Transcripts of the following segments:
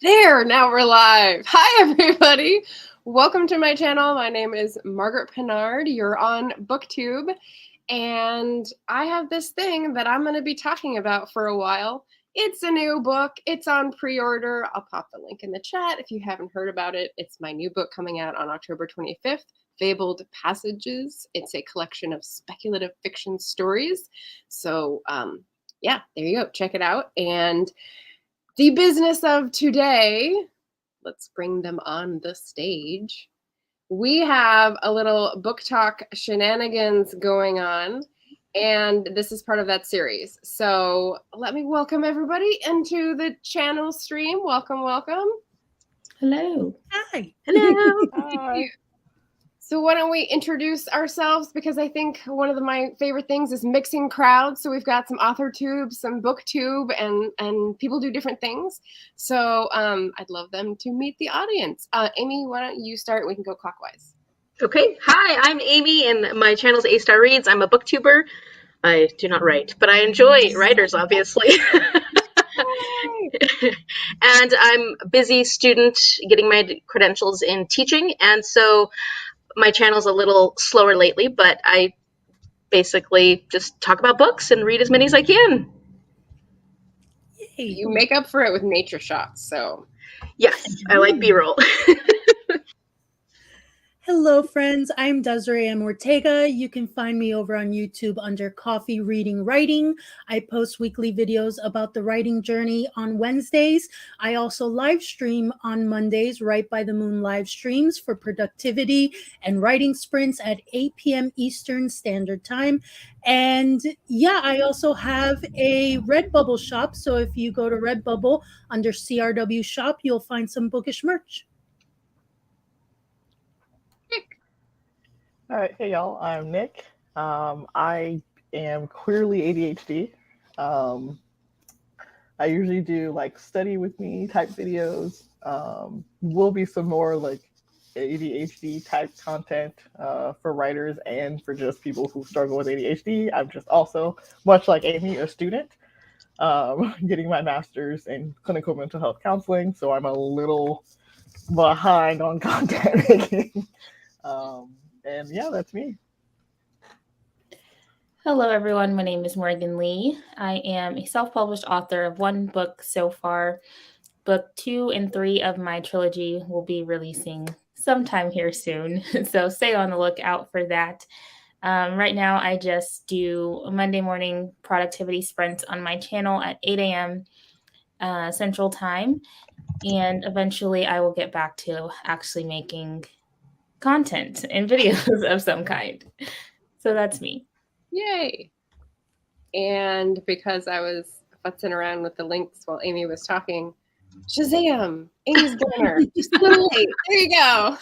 There, now we're live. Hi, everybody. Welcome to my channel. My name is Margaret Pinard. You're on Booktube. And I have this thing that I'm going to be talking about for a while. It's a new book. It's on pre-order. I'll pop the link in the chat if you haven't heard about it. It's my new book coming out on October 25th, Fabled Passages. It's a collection of speculative fiction stories. So, yeah, there you go. Check it out. And the business of today, let's bring them on the stage. We have a little book talk shenanigans going on, and this is part of that series. So let me welcome everybody into the channel stream. Welcome, welcome. Hello. Hi. Hello. Hi. So why don't we introduce ourselves, because I think one of my favorite things is mixing crowds. So we've got some author tubes, some booktube, and people do different things. So I'd love them to meet the audience. Amy, why don't you start? We can go clockwise. Okay. Hi, I'm Amy, and my channel's A Star Reads. I'm a booktuber. I do not write, but I enjoy writers, obviously. And I'm a busy student getting my credentials in teaching, and so my channel's a little slower lately, but I basically just talk about books and read as many as I can. Yay. You make up for it with nature shots, so. Yes, I like B-roll. Hello, friends. I'm Desiree M. Ortega. You can find me over on YouTube under Coffee Reading Writing. I post weekly videos about the writing journey on Wednesdays. I also live stream on Mondays, Right by the Moon live streams for productivity and writing sprints at 8 p.m. Eastern Standard Time. And yeah, I also have a Redbubble shop. So if you go to Redbubble under CRW Shop, you'll find some bookish merch. All right, hey y'all, I'm Nick. I am queerly ADHD. I usually do like study with me type videos. Will be some more like ADHD type content for writers and for just people who struggle with ADHD. I'm just also, much like Amy, a student, getting my master's in clinical mental health counseling, so I'm a little behind on content making. And yeah, that's me. Hello, everyone. My name is Morgan Lee. I am a self-published author of one book so far. Book 2 and 3 of my trilogy will be releasing sometime here soon, so stay on the lookout for that. Right now, I just do Monday morning productivity sprints on my channel at 8 a.m. Central Time, and eventually I will get back to actually making content and videos of some kind. So that's me. Yay. And because I was futzing around with the links while Amy was talking, Shazam! Amy's banner. Just a little late. There you go.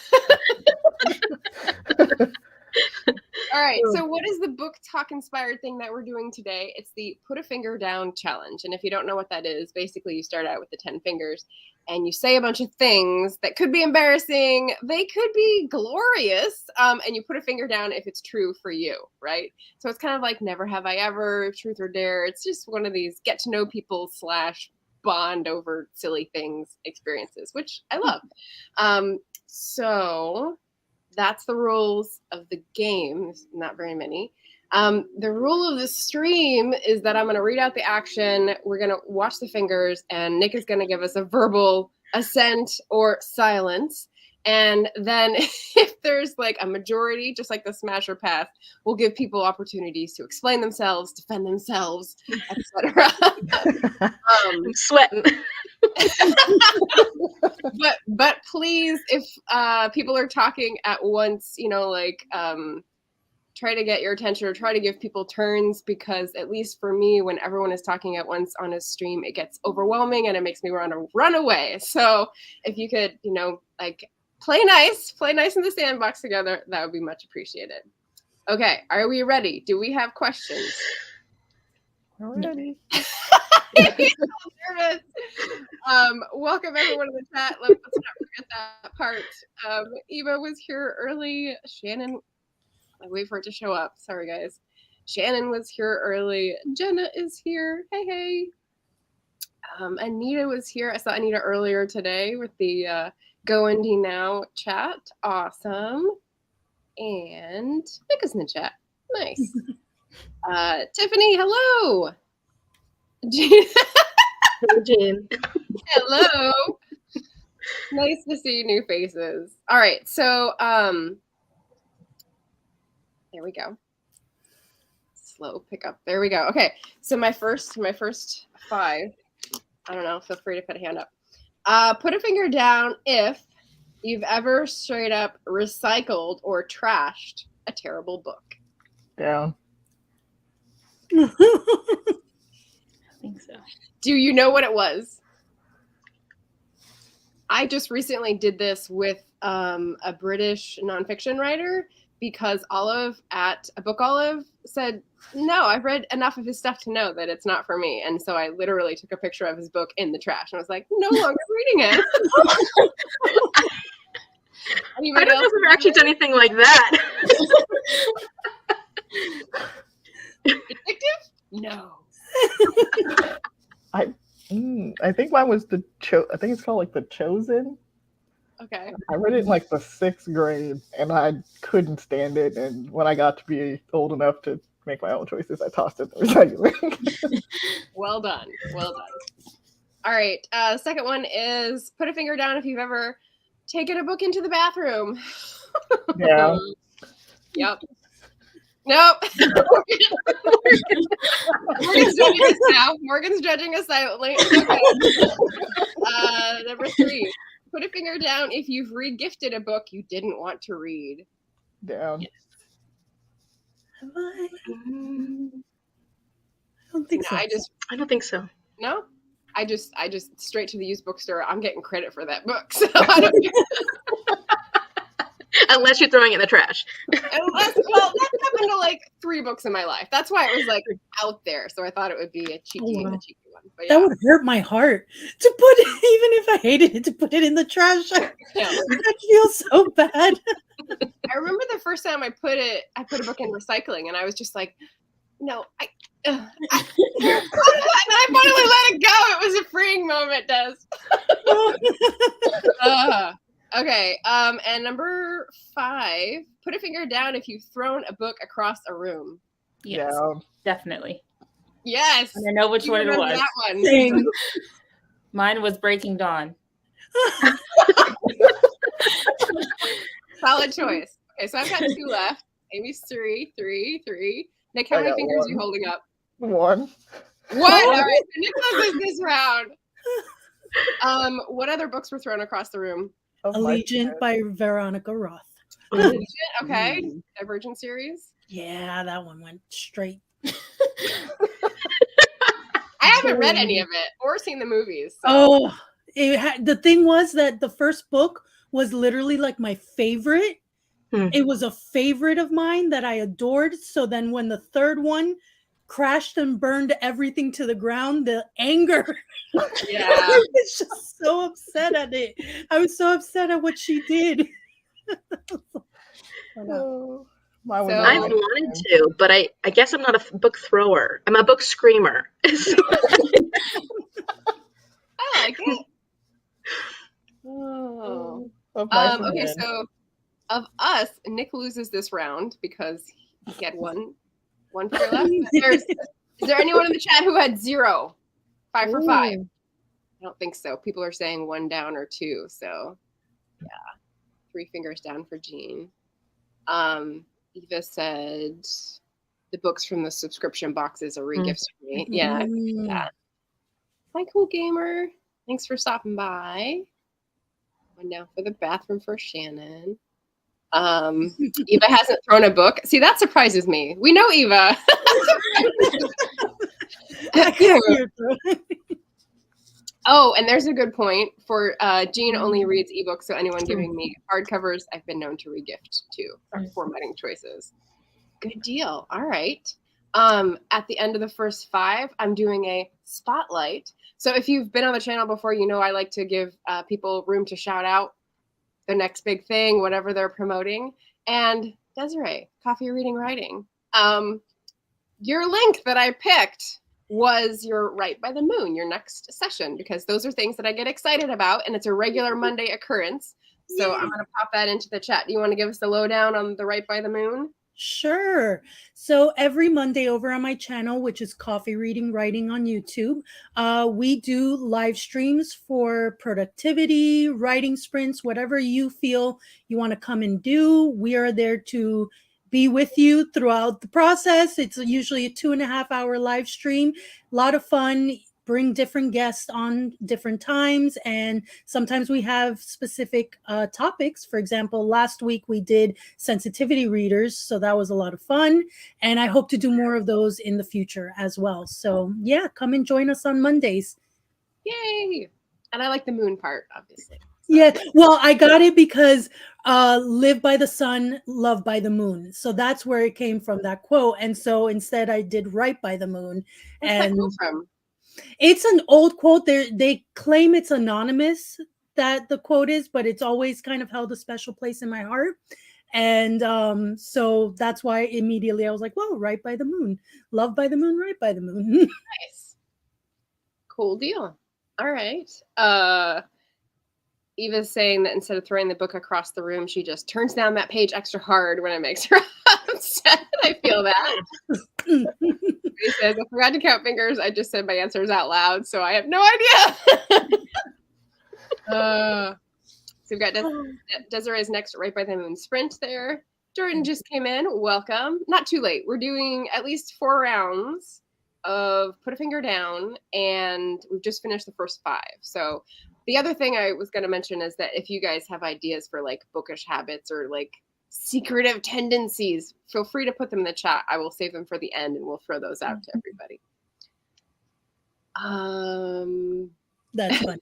All right, so what is the Booktok-inspired thing that we're doing today? It's the Put a Finger Down challenge. And if you don't know what that is, basically you start out with the 10 fingers and you say a bunch of things that could be embarrassing. They could be glorious. And you put a finger down if it's true for you, right? So it's kind of like Never Have I Ever, Truth or Dare. It's just one of these get to know people / bond over silly things experiences, which I love. So that's the rules of the game. There's not very many. The rule of the stream is that I'm going to read out the action. We're going to watch the fingers, and Nick is going to give us a verbal assent or silence. And then if there's like a majority, just like the smash or pass, we'll give people opportunities to explain themselves, defend themselves, etc. I'm sweating. but please, if people are talking at once, try to get your attention or try to give people turns, because at least for me, when everyone is talking at once on a stream, it gets overwhelming and it makes me want to run away. So if you could, play nice in the sandbox together, that would be much appreciated. Okay, are we ready? Do we have questions? We're ready. Nervous. Welcome everyone in the chat. Let's not forget that part. Eva was here early. Shannon, I wait for it to show up. Sorry guys. Shannon was here early. Jenna is here. Hey. Anita was here. I saw Anita earlier today with the Go Indie Now chat. Awesome. And Nick is in the chat. Nice. Tiffany, hello. Hello, Jean. Hello. Nice to see new faces. All right, so there we go. Slow pickup. There we go. Okay, so my first 5. I don't know. Feel free to put a hand up. Put a finger down if you've ever straight up recycled or trashed a terrible book. Down. I think so. Do you know what it was? I just recently did this with a British nonfiction writer because Olive at a Book Olive said, no, I've read enough of his stuff to know that it's not for me. And so I literally took a picture of his book in the trash and I was like, no longer reading it. I don't know if I've actually done anything like that. Addictive? No. I think mine was I think it's called like The Chosen. Okay. I read it in like the 6th grade and I couldn't stand it. And when I got to be old enough to make my own choices, I tossed it in the recycling. Well done. Well done. All right. Second one is put a finger down if you've ever taken a book into the bathroom. Yeah. Yep. Nope. Morgan's judging us now. Morgan's judging us silently. Okay. Number 3. Put a finger down if you've re-gifted a book you didn't want to read. Down. Yes. Have I? I don't think so. I don't think so. No. I just straight to the used bookstore. I'm getting credit for that book, so I don't. Unless you're throwing it in the trash. That's happened to like 3 books in my life. That's why it was like out there. So I thought it would be a cheeky one. But yeah. That would hurt my heart to put it, even if I hated it, to put it in the trash. I feel so bad. I remember the first time I put a book in recycling, and I was just like, no, and I finally let it go. It was a freeing moment, Des. Okay. And number 5, put a finger down if you've thrown a book across a room. Yes, Yeah. definitely. Yes. And I know which one it was. That one. Same. Mine was Breaking Dawn. Solid choice. Okay, so I've got 2 left. Amy's 3. Nick, how many fingers are you holding up? 1. What? All right, so Nick loses this round. What other books were thrown across the room? Allegiant by Veronica Roth. Allegiant, okay. Divergent series. Yeah, that one went straight. I haven't read any of it or seen the movies. So. Oh, the thing was that the first book was literally like my favorite. It was a favorite of mine that I adored. So then when the third one crashed and burned everything to the ground, the anger. Yeah. I was just so upset at it. I was so upset at what she did. I've wanted to, but I guess I'm not a book thrower. I'm a book screamer. I like it. Oh. Okay, so of us, Nick loses this round because he had one figure left. Is there anyone in the chat who had 0? 5 for 5? I don't think so. People are saying 1 down or 2. So yeah, 3 fingers down for Jean. Eva said the books from the subscription boxes are re-gifts for me. Yeah, I believe that. Hi, Cool Gamer. Thanks for stopping by. 1 down for the bathroom for Shannon. Eva hasn't thrown a book. See, that surprises me. We know Eva. Oh, and there's a good point for Jean only reads ebooks, so anyone giving me hardcovers, I've been known to regift to for formatting choices. Good deal. All right. At the end of the first 5, I'm doing a spotlight. So if you've been on the channel before, you know I like to give people room to shout out the next big thing, whatever they're promoting. And Desiree, Coffee Reading Writing. Your link that I picked was your Right by the Moon, your next session, because those are things that I get excited about, and it's a regular Monday occurrence. So I'm going to pop that into the chat. Do you want to give us the lowdown on the Right by the Moon? Sure. So every Monday over on my channel, which is Coffee Reading Writing on YouTube, we do live streams for productivity, writing sprints, whatever you feel you want to come and do. We are there to be with you throughout the process. It's usually a 2.5 hour live stream. A lot of fun. Bring different guests on different times, and sometimes we have specific topics. For example, last week we did sensitivity readers, so that was a lot of fun, and I hope to do more of those in the future as well. So yeah, come and join us on Mondays. Yay! And I like the moon part, obviously. So. Yeah, well, I got it because live by the sun, love by the moon. So that's where it came from, that quote. And so instead I did Right by the Moon. What's that quote from? It's an old quote. They claim it's anonymous, that the quote is, but it's always kind of held a special place in my heart. And so that's why immediately I was like, well, Right by the Moon, love by the moon, right by the moon. Nice. Cool deal. All right. Eva's saying that instead of throwing the book across the room, she just turns down that page extra hard when it makes her upset. I feel that. He says, I forgot to count fingers. I just said my answers out loud, so I have no idea. So we've got Desiree's next Right by the Moon sprint there. Jordan just came in. Welcome. Not too late. We're doing at least 4 rounds of Put a Finger Down, and we've just finished the first 5. So the other thing I was going to mention is that if you guys have ideas for like bookish habits or like secretive tendencies, feel free to put them in the chat. I will save them for the end and we'll throw those out to everybody. That's fun.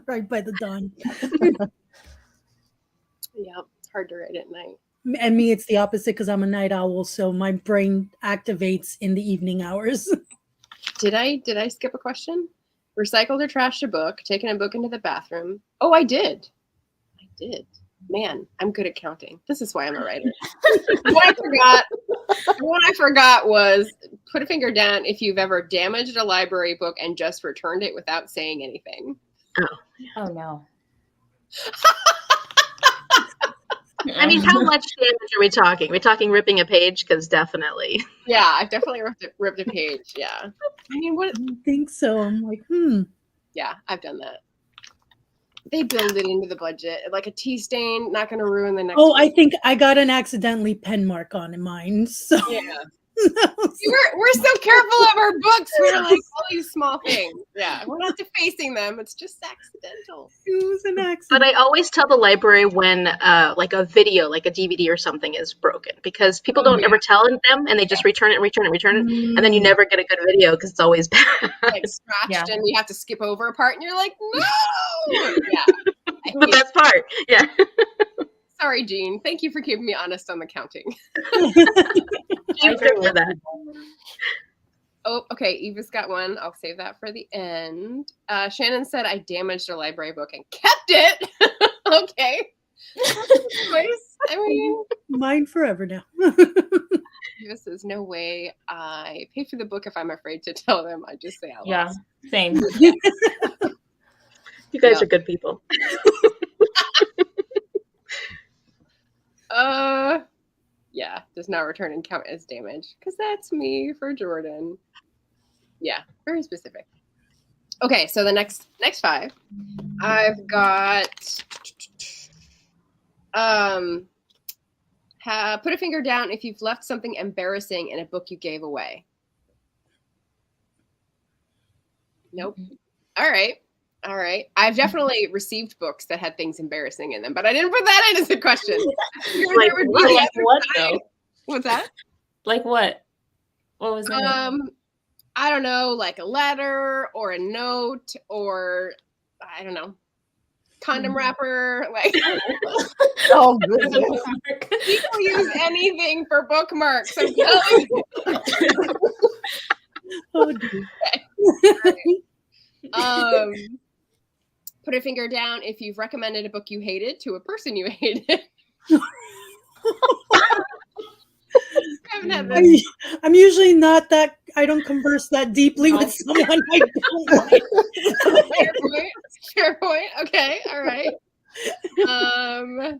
Right by the dawn. Yeah, it's hard to write at night. And me, it's the opposite because I'm a night owl, so my brain activates in the evening hours. Did I skip a question? Recycled or trashed a book, taken a book into the bathroom. Oh, I did. Man, I'm good at counting. This is why I'm a writer. What I forgot was put a finger down if you've ever damaged a library book and just returned it without saying anything. Oh no. I mean, how much damage are we talking? We're talking ripping a page? Because definitely. Yeah, I've definitely ripped a page. Yeah. I mean, what? I don't think so. I'm like, Yeah, I've done that. They build it into the budget. Like a tea stain, not going to ruin the next Oh, one. I think I got an accidentally pen mark on mine. So yeah. We're so careful of our books. We're like all these small things. Yeah, we're not defacing them. It's just accidental. It was an accident. But I always tell the library when like a video, like a DVD or something is broken, because people don't ever tell them and they just return it, and then you never get a good video because it's always bad. Like scratched and you have to skip over a part and you're like, no! Yeah. The best part. Yeah. Sorry, Jean. Thank you for keeping me honest on the counting. I agree with that. Oh, okay. Eva's got one. I'll save that for the end. Shannon said I damaged a library book and kept it. Okay. I mean, mine forever now. Eva says no way. I pay for the book if I'm afraid to tell them. I just say out loud. Yeah, same. You guys are good people. Yeah, does not return and count as damage because that's me for Jordan. Yeah, very specific. Okay, so the next 5, I've got put a finger down if you've left something embarrassing in a book you gave away. Nope. All right. I've definitely received books that had things embarrassing in them, but I didn't put that in as a question. Like what though? What's that? Like what? What was it? I don't know, like a letter or a note or I don't know, condom wrapper. Like, oh goodness. People use anything for bookmarks. I'm telling you. Oh, dear. Right. Put a finger down if you've recommended a book you hated to a person you hated. I'm usually not that I don't converse that deeply with someone I don't like. Fair point. Okay, all right.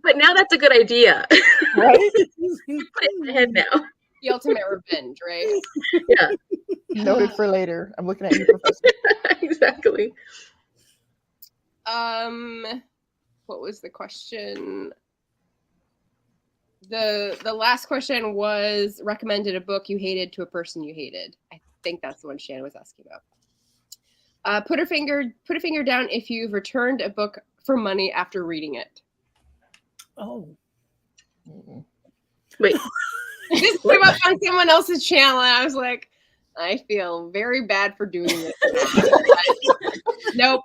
But now that's a good idea. Right? Put it in my head now. The ultimate revenge, right? Yeah. Noted for later. I'm looking at you, Professor. Exactly. What was the question? The last question was recommended a book you hated to a person you hated. I think that's the one Shannon was asking about. Put a finger down if you've returned a book for money after reading it. Oh. Wait. This came up on someone else's channel, and I was like, I feel very bad for doing this. Nope,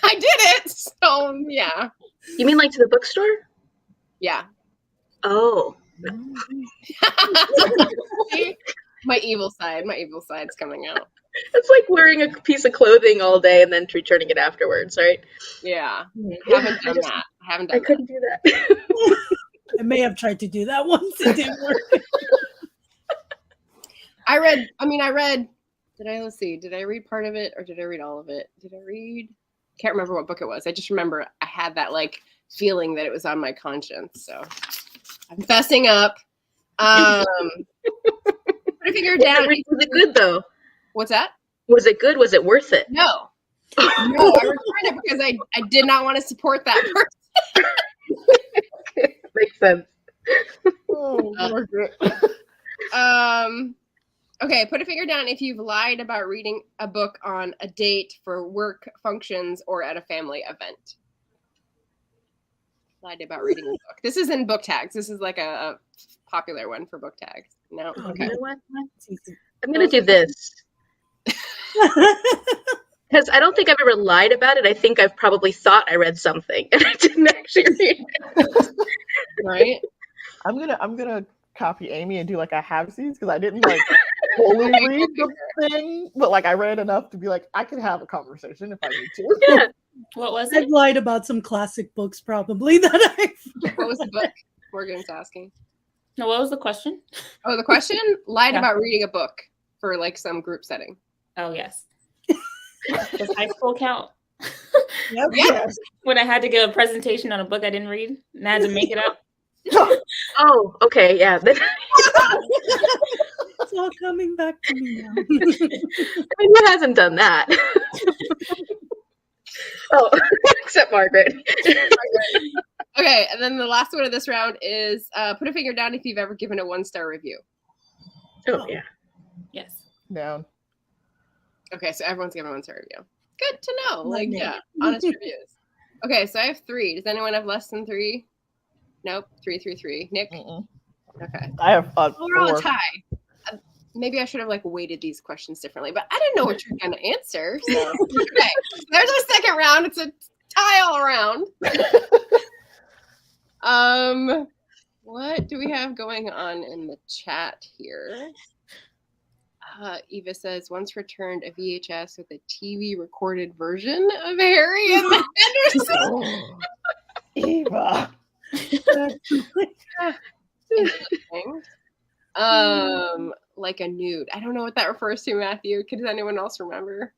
I did it. So yeah. You mean like to the bookstore? Yeah. Oh. My evil side's coming out. It's like wearing a piece of clothing all day and then returning it afterwards, right? Yeah. Yeah, Haven't done that. I couldn't do that. I may have tried to do that once. It didn't work. Let's see. Did I read part of it or did I read all of it? Can't remember what book it was. I just remember I had that like feeling that it was on my conscience. So I'm fessing up. Put a finger down. Was it good though? What's that? Was it good? Was it worth it? No, I returned it because I did not want to support that person. Makes sense. Oh, Margaret. Okay, put a finger down if you've lied about reading a book on a date for work functions or at a family event. Lied about reading a book. This is in book tags. This is like a popular one for book tags. No? Okay. You know what? I'm going to do this. Because I don't think I've ever lied about it. I think I've probably thought I read something and I didn't actually read it. Right? I'm gonna copy Amy and do like a halvesies because I didn't like fully read the thing, but like I read enough to be like I can have a conversation if I need to. Yeah. What was I've it? lied about some classic books probably that I. What was the book? Morgan's asking. No, what was the question? Oh, the question? Lied Yeah. about reading a book for like some group setting. Oh, yes. Does high school count? Yep. Yes. When I had to give a presentation on a book I didn't read and I had to make it up. Oh, okay. Yeah. It's all coming back to me now. I mean, who hasn't done that? Oh, except Margaret. Okay, and then the last one of this round is put a finger down if you've ever given a 1-star review. Oh, yeah. Yes. Down. Okay, so everyone's giving a 1-star review. Good to know. Like, me. yeah, honest reviews. Okay, so I have 3. Does anyone have less than 3? Nope, 3. Nick? Mm-mm. Okay. I have Well, we're all a 4. tie. Maybe I should have like weighted these questions differently, but I didn't know what you're going to answer. So. Okay, there's our second round. It's a tie all around. What do we have going on in the chat here? Eva says, once returned a VHS with a TV recorded version of Harry and the Hendersons. Eva. Interesting. Like a nude. I don't know what that refers to, Matthew. Does anyone else remember?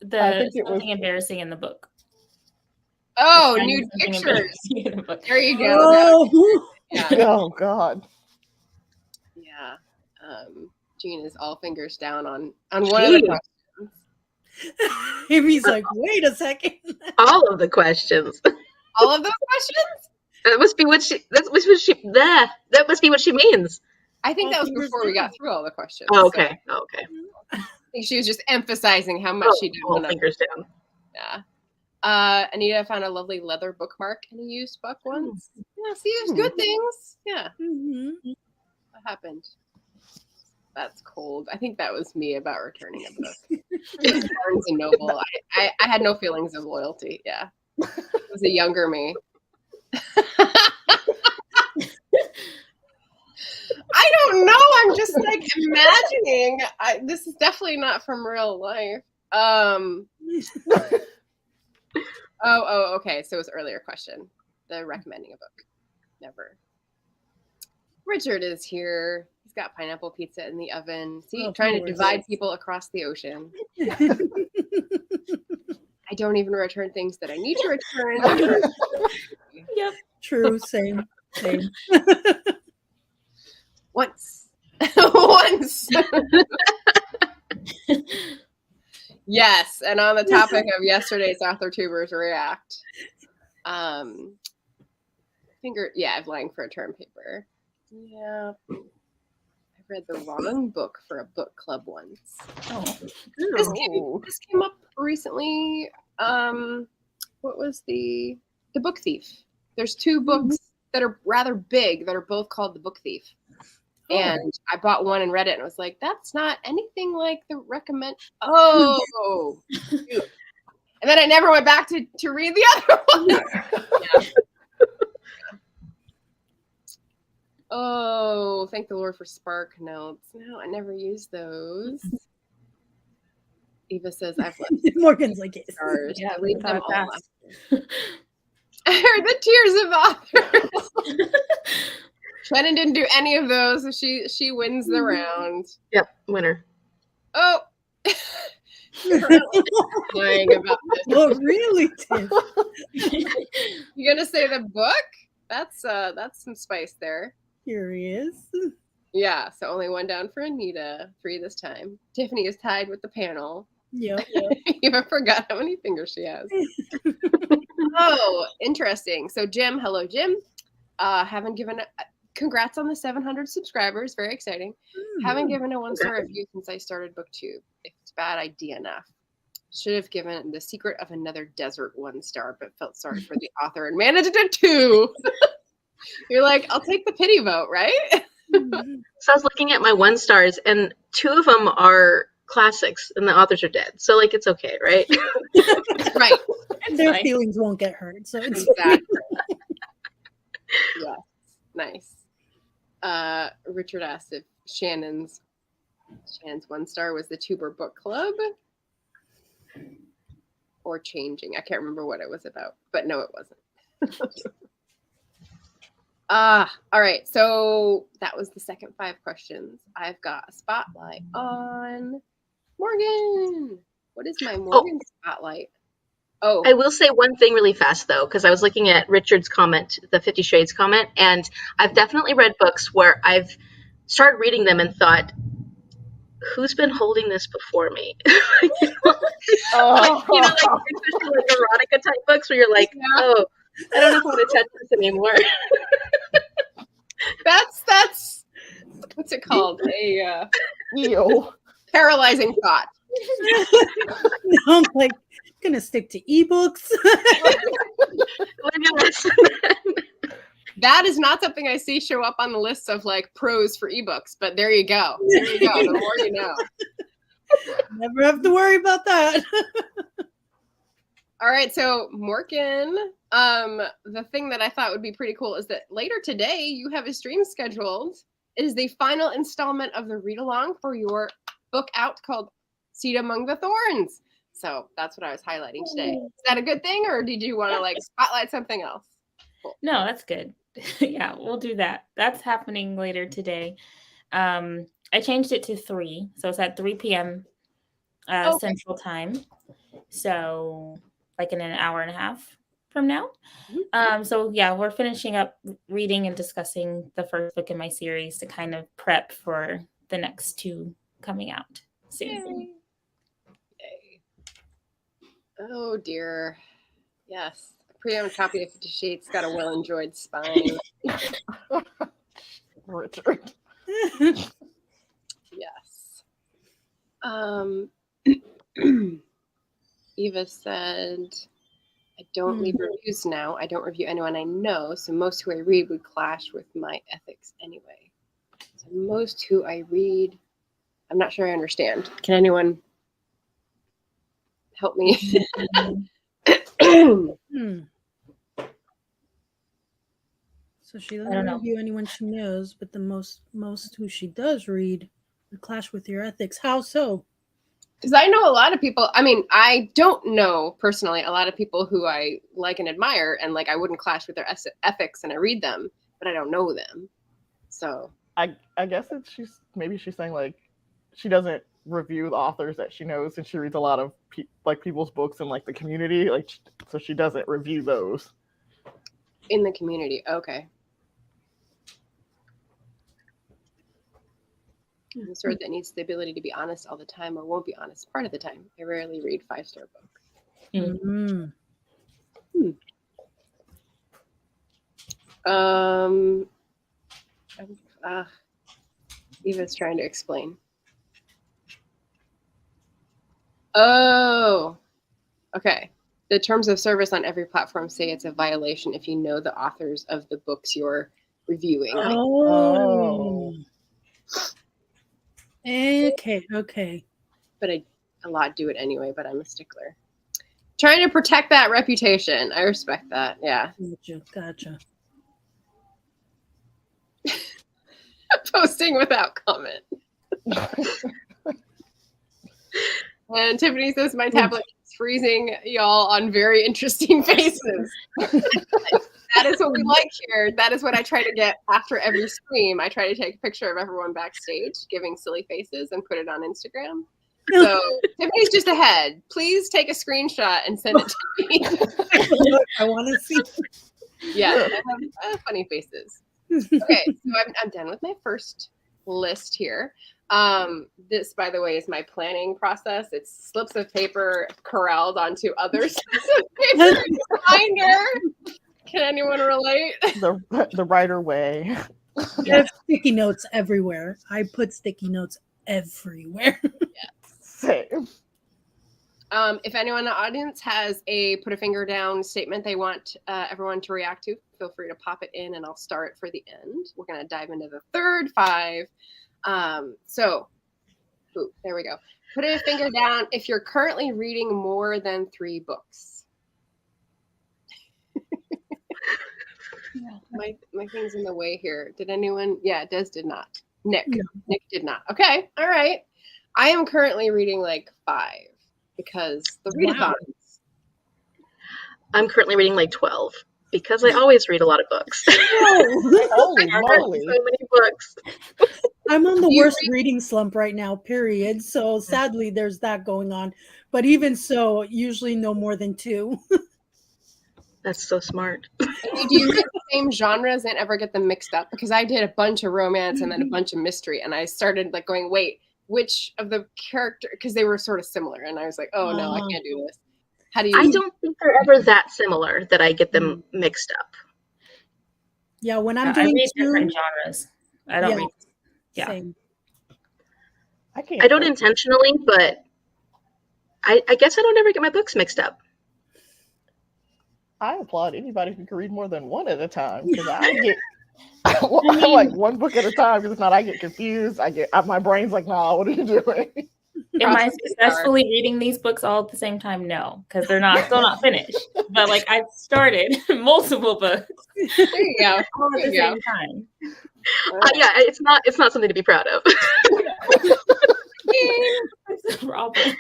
I The think it was- something embarrassing in the book. Oh, Finding nude something pictures. embarrassing in the book. There you go. Oh. Yeah. Oh God. Yeah. Jean is all fingers down on one of the questions. Amy's like, wait a second. All of the questions. All of those questions? That must be what she. That must be what she means. I think All that was fingers before we down. got through all the questions. Oh, So okay. Oh, okay. I think she was just emphasizing how much she did. All fingers down. Yeah. Anita found a lovely leather bookmark in a used book once. Yeah, see, there's good things. Yeah. Mhm. What happened? That's cold. I think that was me about returning a book. It was Barnes and Noble. I had no feelings of loyalty. Yeah. It was a younger me. I don't know. I'm just like imagining. This is definitely not from real life. Oh, okay. So it was earlier question. The recommending a book. Never. Richard is here. He's got pineapple pizza in the oven. See, Of trying to course. divide people across the ocean. I don't even return things that I need to return. Yep. True. Same. Once. Once. Yes, and on the topic of yesterday's AuthorTubers React, I'm lying for a term paper. Yeah, I read the wrong book for a book club once. Oh. This came up recently. What was the Book Thief? There's two books that are rather big that are both called The Book Thief. And I bought one and read it and was like, that's not anything like the recommend. Oh. And then I never went back to read the other one. Yeah. Oh, thank the Lord for Spark Notes. No, I never used those. Eva says I've left Morgan's like, yes. stars. Yeah, I leave them all. fast. I heard the tears of authors. Shannon didn't do any of those, so she wins the round. Yep, winner. Oh, lying about this. Oh, really, Tiff? You gonna say the book? That's some spice there. Curious. Yeah, so only one down for Anita, 3 this time. Tiffany is tied with the panel. Yep. Eva forgot how many fingers she has. Oh, interesting. So Jim, hello Jim. Haven't given congrats on the 700 subscribers. Very exciting. Haven't given a 1-star review since I started Booktube. If it's bad idea enough. Should have given The Secret of Another Desert 1-star, but felt sorry for the author and managed it 2. You're like, I'll take the pity vote, right? So I was looking at my 1-stars, and 2 of them are classics, and the authors are dead. So like, it's okay, right? Right. Their feelings won't get hurt. So it's Exactly. Yeah. Nice. Richard asked if Shannon's 1-star was the Tuber Book Club or changing. I can't remember what it was about, but no, it wasn't. All right. So that was the second 5 questions. I've got a spotlight on Morgan. What is my Morgan spotlight? Oh, I will say one thing really fast, though, because I was looking at Richard's comment, the 50 Shades comment, and I've definitely read books where I've started reading them and thought, who's been holding this before me? Especially like erotica type books where you're like, oh, I don't know if I want to touch this anymore. that's what's it called? A Ew. paralyzing thought. now I'm like, gonna stick to ebooks. That is not something I see show up on the list of like pros for ebooks, but there you go. There you go. The more you know. Never have to worry about that. All right, so Morgan, the thing that I thought would be pretty cool is that later today you have a stream scheduled. It is the final installment of the read along for your book out called Seed Among the Thorns. So that's what I was highlighting today. Is that a good thing, or did you want to like spotlight something else? Cool. No, that's good. Yeah, we'll do that. That's happening later today. I changed it to 3, so it's at 3 p.m. Central Time. So like in an hour and a half from now. So yeah, we're finishing up reading and discussing the first book in my series to kind of prep for the next 2 coming out soon. Yay. Oh dear. Yes. Pre-owned copy of 50 Shades got a well-enjoyed spine. Richard. Yes. Eva said, I don't leave reviews now. I don't review anyone I know, so most who I read would clash with my ethics anyway. So most who I read, I'm not sure I understand. Can anyone help me? So she doesn't review anyone she knows, but the most who she does read would clash with your ethics. How so? Because I know a lot of people, I mean, I don't know personally a lot of people who I like and admire, and like I wouldn't clash with their ethics and I read them, but I don't know them. So I guess she's saying like she doesn't review the authors that she knows, and she reads a lot of people's books in like the community, like so she doesn't review those in the community. Okay. I'm a sort that needs the ability to be honest all the time or won't be honest part of the time. I rarely read 5-star books. Mm-hmm. Eva's trying to explain. Oh, okay. The terms of service on every platform say it's a violation if you know the authors of the books you're reviewing. Oh. Okay. But a lot do it anyway, but I'm a stickler. Trying to protect that reputation. I respect that. Yeah. Gotcha. Posting without comment. And Tiffany says my tablet is freezing y'all on very interesting faces. That is what we like here. That is what I try to get after every stream. I try to take a picture of everyone backstage giving silly faces and put it on Instagram. So Tiffany's just ahead. Please take a screenshot and send it to me. I want to see. Yeah, I have funny faces. Okay, so I'm done with my first list here. This, by the way, is my planning process. It's slips of paper corralled onto other slips of paper in a binder. Can anyone relate? The writer way. There's sticky notes everywhere. I put sticky notes everywhere. Yeah. Same. If anyone in the audience has a put a finger down statement they want everyone to react to, feel free to pop it in and I'll start for the end. We're going to dive into the third 5. There we go. Put a finger down if you're currently reading more than 3 books. My thing's in the way here. Did anyone? Yeah, Des did not. Nick did not. Okay. All right. I am currently reading like 5 because the readathons. Wow. I'm currently reading like 12 because I always read a lot of books. Holy moly. So many books. I'm on the worst reading slump right now, period. So sadly, there's that going on. But even so, usually no more than 2. That's so smart. Do you read the same genres and ever get them mixed up? Because I did a bunch of romance and then a bunch of mystery, and I started like going, wait, which of the character? Because they were sort of similar, and I was like, oh no, I can't do this. How do you? I don't think they're ever that similar that I get them mixed up. Yeah, when I'm doing I read different genres. I don't read. Yeah, same. I don't intentionally, but I guess I don't ever get my books mixed up. I applaud anybody who can read more than 1 at a time because I like 1 book at a time because if not, I get confused. My brain's like, nah, what are you doing? Am I successfully reading these books all at the same time? No, because they're still not finished. But like I've started multiple books. There you go. All at the same time. Yeah, it's not something to be proud of. That's a problem.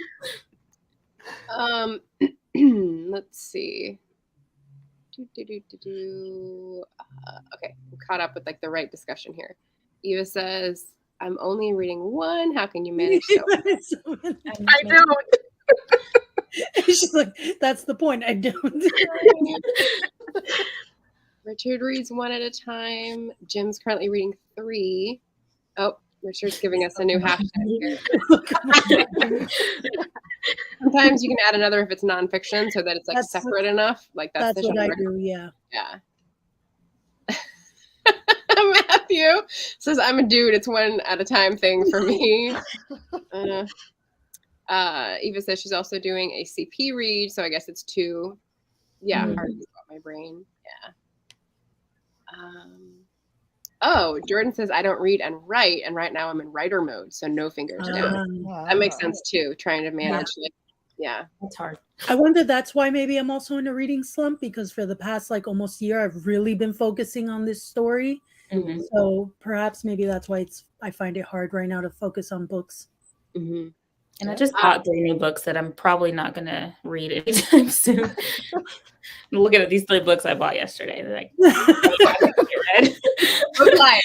Let's see. Okay, I'm caught up with like the right discussion here. Eva says, I'm only reading 1. How can you manage so many? I don't. She's like, that's the point. I don't. Richard reads 1 at a time. Jim's currently reading 3. Oh, Richard's giving us a new hashtag here. Sometimes you can add another if it's nonfiction so that it's like separate enough. Like that's what I do, yeah. Yeah. Matthew says, I'm a dude. It's 1 at a time thing for me. Eva says she's also doing a CP read, so I guess it's 2. Yeah, hard to spot my brain. Yeah. Oh, Jordan says I don't read and write, and right now I'm in writer mode, so no fingers down. Wow. That makes sense too. Trying to manage, It's hard. I wonder that's why maybe I'm also in a reading slump because for the past like almost year, I've really been focusing on this story. Mm-hmm. So perhaps maybe that's why I find it hard right now to focus on books. Mm-hmm. And I just bought 3 new books that I'm probably not going to read anytime soon. Looking at these 3 books I bought yesterday, they're like, get bed. Book life,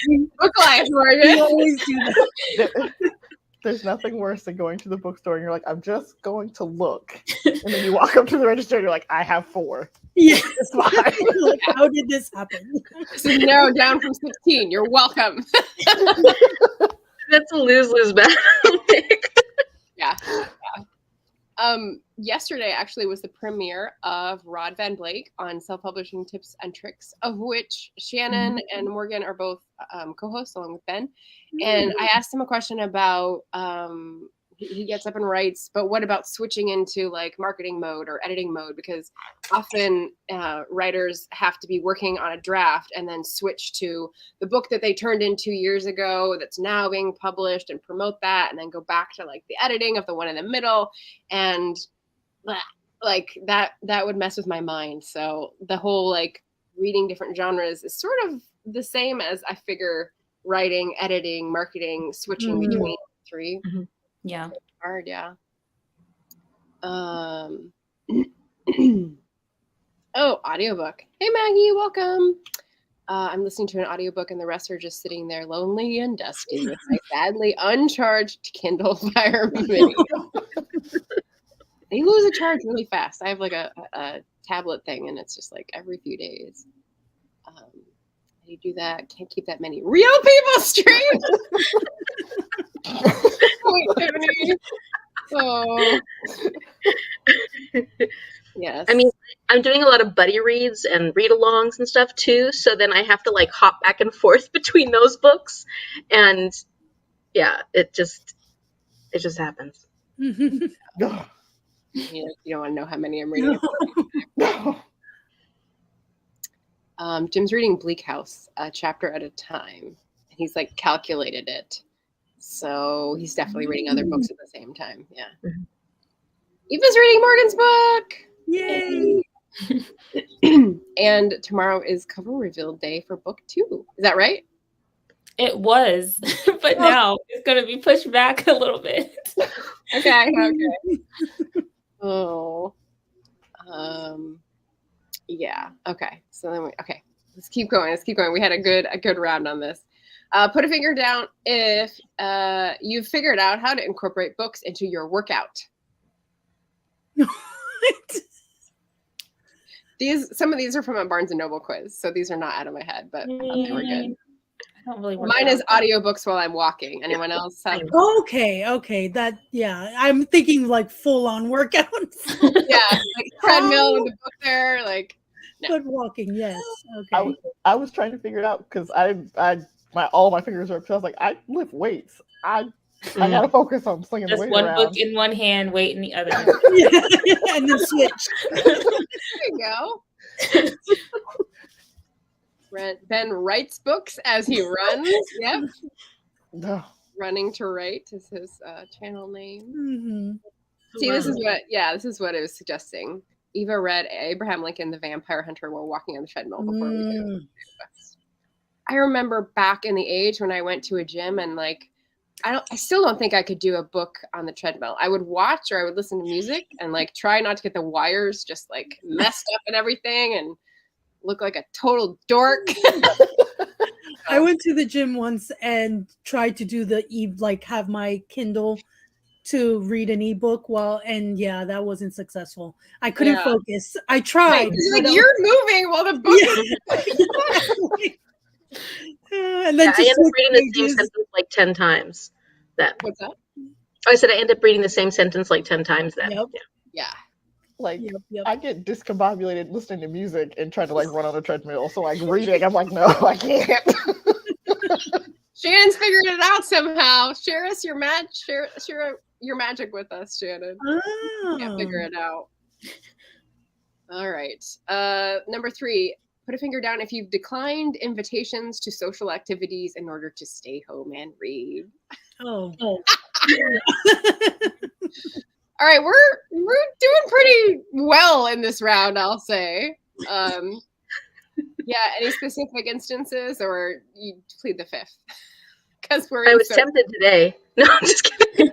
Morgan. We always do that. There's nothing worse than going to the bookstore and you're like, I'm just going to look. And then you walk up to the register and you're like, I have 4. Yeah. It's fine. Like, how did this happen? This is narrowed down from 16. You're welcome. That's a lose-lose battle. Yeah. Yesterday actually was the premiere of Rod Van Blake on self-publishing tips and tricks, of which Shannon and Morgan are both co-hosts along with Ben. And I asked him a question about he gets up and writes, but what about switching into like marketing mode or editing mode? Because often writers have to be working on a draft and then switch to the book that they turned in 2 years ago that's now being published and promote that, and then go back to like the editing of the one in the middle, and like that would mess with my mind. So the whole like reading different genres is sort of the same as I figure writing, editing, marketing, switching between 3. Yeah. Hard, yeah. Oh, audiobook. Hey Maggie, welcome. I'm listening to an audiobook and the rest are just sitting there lonely and dusty with my badly uncharged Kindle Fire Mini. They lose a charge really fast. I have like a tablet thing and it's just like every few days. How do you do that? Can't keep that many real people straight. Wait, Tiffany. Oh. Yes. I mean, I'm doing a lot of buddy reads and read-alongs and stuff too, so then I have to like hop back and forth between those books, and yeah, it just happens. You don't want to know how many I'm reading. Jim's reading Bleak House, a chapter at a time. He's like calculated it. So he's definitely reading other books at the same time. Yeah. Eva's reading Morgan's book. Yay! And tomorrow is cover reveal day for book 2. Is that right? It was, but now it's going to be pushed back a little bit. Okay. Oh. Yeah. Okay. So then let's keep going. We had a good round on this. Put a finger down if you've figured out how to incorporate books into your workout. Some of these are from a Barnes & Noble quiz, so these are not out of my head, but I thought they were good. I don't really Mine is audiobooks while I'm walking. Anyone else have? Okay. I'm thinking like full-on workouts. Yeah, like treadmill with the book there, like. No. But walking, yes. Okay. I was trying to figure it out because all my fingers are up. So I was like, I lift weights. I gotta focus on slinging the weight Just one around. book in one hand, weight in the other. And then switch. There you go. Ben writes books as he runs. Yep. No. Running to Write is his channel name. Mm-hmm. See, this is what it was suggesting. Eva read Abraham Lincoln, the Vampire Hunter, while walking on the treadmill before we did. I remember back in the age when I went to a gym and like, I still don't think I could do a book on the treadmill. I would watch or I would listen to music and like try not to get the wires just like messed up and everything and look like a total dork. I went to the gym once and tried to do have my Kindle to read an ebook that wasn't successful. I couldn't focus. I tried. Right. Like you're moving while the book is and then I end up reading the same sentence like 10 times. What's that? I said I end up reading the same sentence like 10 times then. Yep. Yeah. Like I get discombobulated listening to music and trying to like run on a treadmill. So like reading, I'm like, no, I can't. Shannon's figured it out somehow. Share your magic with us, Shannon. Oh. Can't figure it out. All right. Number 3. Put a finger down if you've declined invitations to social activities in order to stay home and read. Oh. All right, we're doing pretty well in this round, I'll say. Yeah, any specific instances, or you plead the 5th? Because I was tempted today. No, I'm just kidding.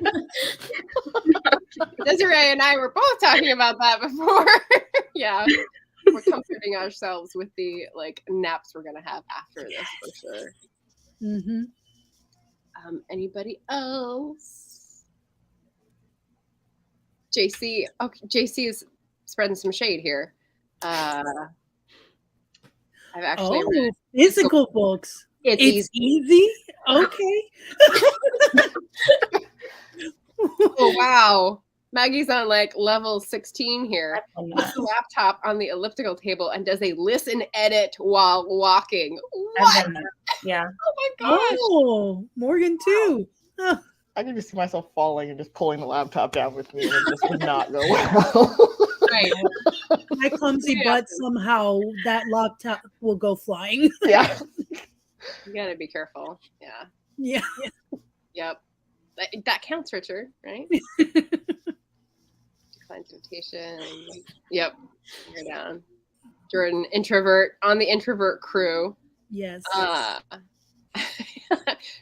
Desiree and I were both talking about that before. Yeah. We're comforting ourselves with the like naps we're gonna have after this for sure. Mm-hmm. Anybody else? JC. Okay, JC is spreading some shade here. I've actually read physical books. It's easy. Okay. Oh wow. Maggie's on like level 16 here. Puts the laptop on the elliptical table and does a listen edit while walking. What? Yeah. Oh my gosh. Oh, Morgan too. Huh. I can just see myself falling and just pulling the laptop down with me, and it just would not go well. Right. My clumsy butt, somehow that laptop will go flying. Yeah. You gotta be careful. Yeah. Yeah. Yep. That counts, Richard, right? Decline temptation. Yep. You're down. Jordan, introvert on the introvert crew. Yes.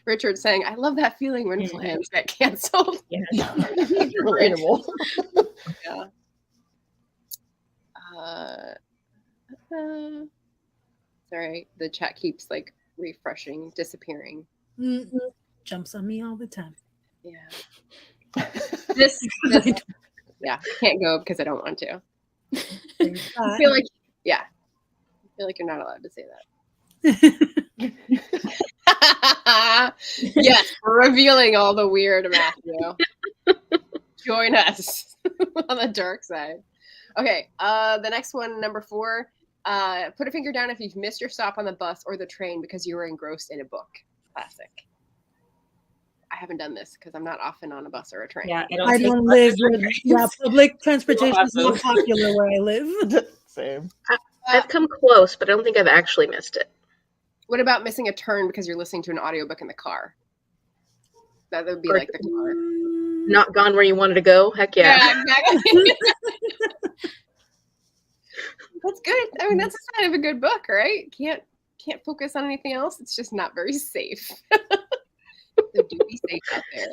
Richard saying, I love that feeling when plans get canceled. Yeah. Relatable. Yeah. Sorry, the chat keeps like refreshing, disappearing. Mm-mm. Jumps on me all the time. Yeah. Yeah, I can't go because I don't want to. I feel like, yeah. I feel like you're not allowed to say that. Yes, we're revealing all the weird, Matthew. Join us on the dark side. Okay, the next one, number 4. Put a finger down if you've missed your stop on the bus or the train because you were engrossed in a book. Classic. I haven't done this because I'm not often on a bus or a train. Yeah, I don't live with public transportation is not popular where I live. Same. I've come close, but I don't think I've actually missed it. What about missing a turn because you're listening to an audiobook in the car? That would be like the car. Not gone where you wanted to go? Heck yeah. Yeah, exactly. That's good. I mean, that's a sign of a good book, right? Can't focus on anything else. It's just not very safe. So do be safe out there.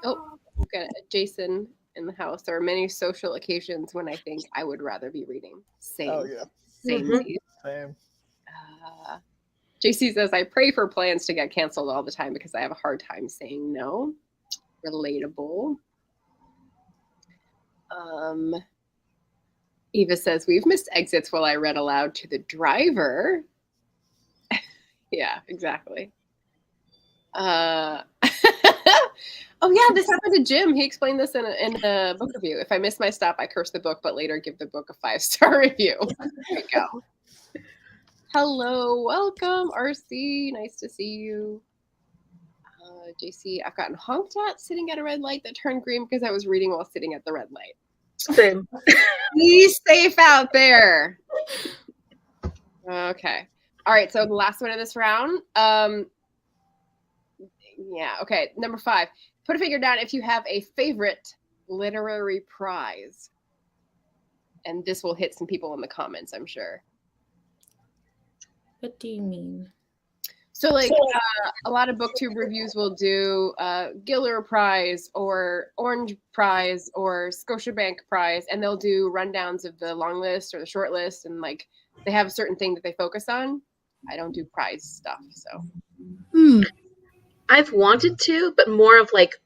Oh, we've got Jason in the house. There are many social occasions when I think I would rather be reading. Same. Oh yeah. Same. Same. JC says, I pray for plans to get canceled all the time because I have a hard time saying no. Relatable. Eva says, we've missed exits while I read aloud to the driver. Yeah, exactly. Oh yeah, this happened to Jim. He explained this in a book review. If I miss my stop, I curse the book, but later give the book a 5-star review. There you go. Hello, welcome, RC. Nice to see you. JC, I've gotten honked at sitting at a red light that turned green because I was reading while sitting at the red light. Same. Be safe out there. Okay. All right, so the last one of this round. Yeah, okay. Number 5. Put a finger down if you have a favorite literary prize. And this will hit some people in the comments, I'm sure. What do you mean? So, like, a lot of Booktube reviews will do Giller Prize or Orange Prize or Scotiabank Prize, and they'll do rundowns of the long list or the short list, and, like, they have a certain thing that they focus on. I don't do prize stuff, so. I've wanted to, but more of, like,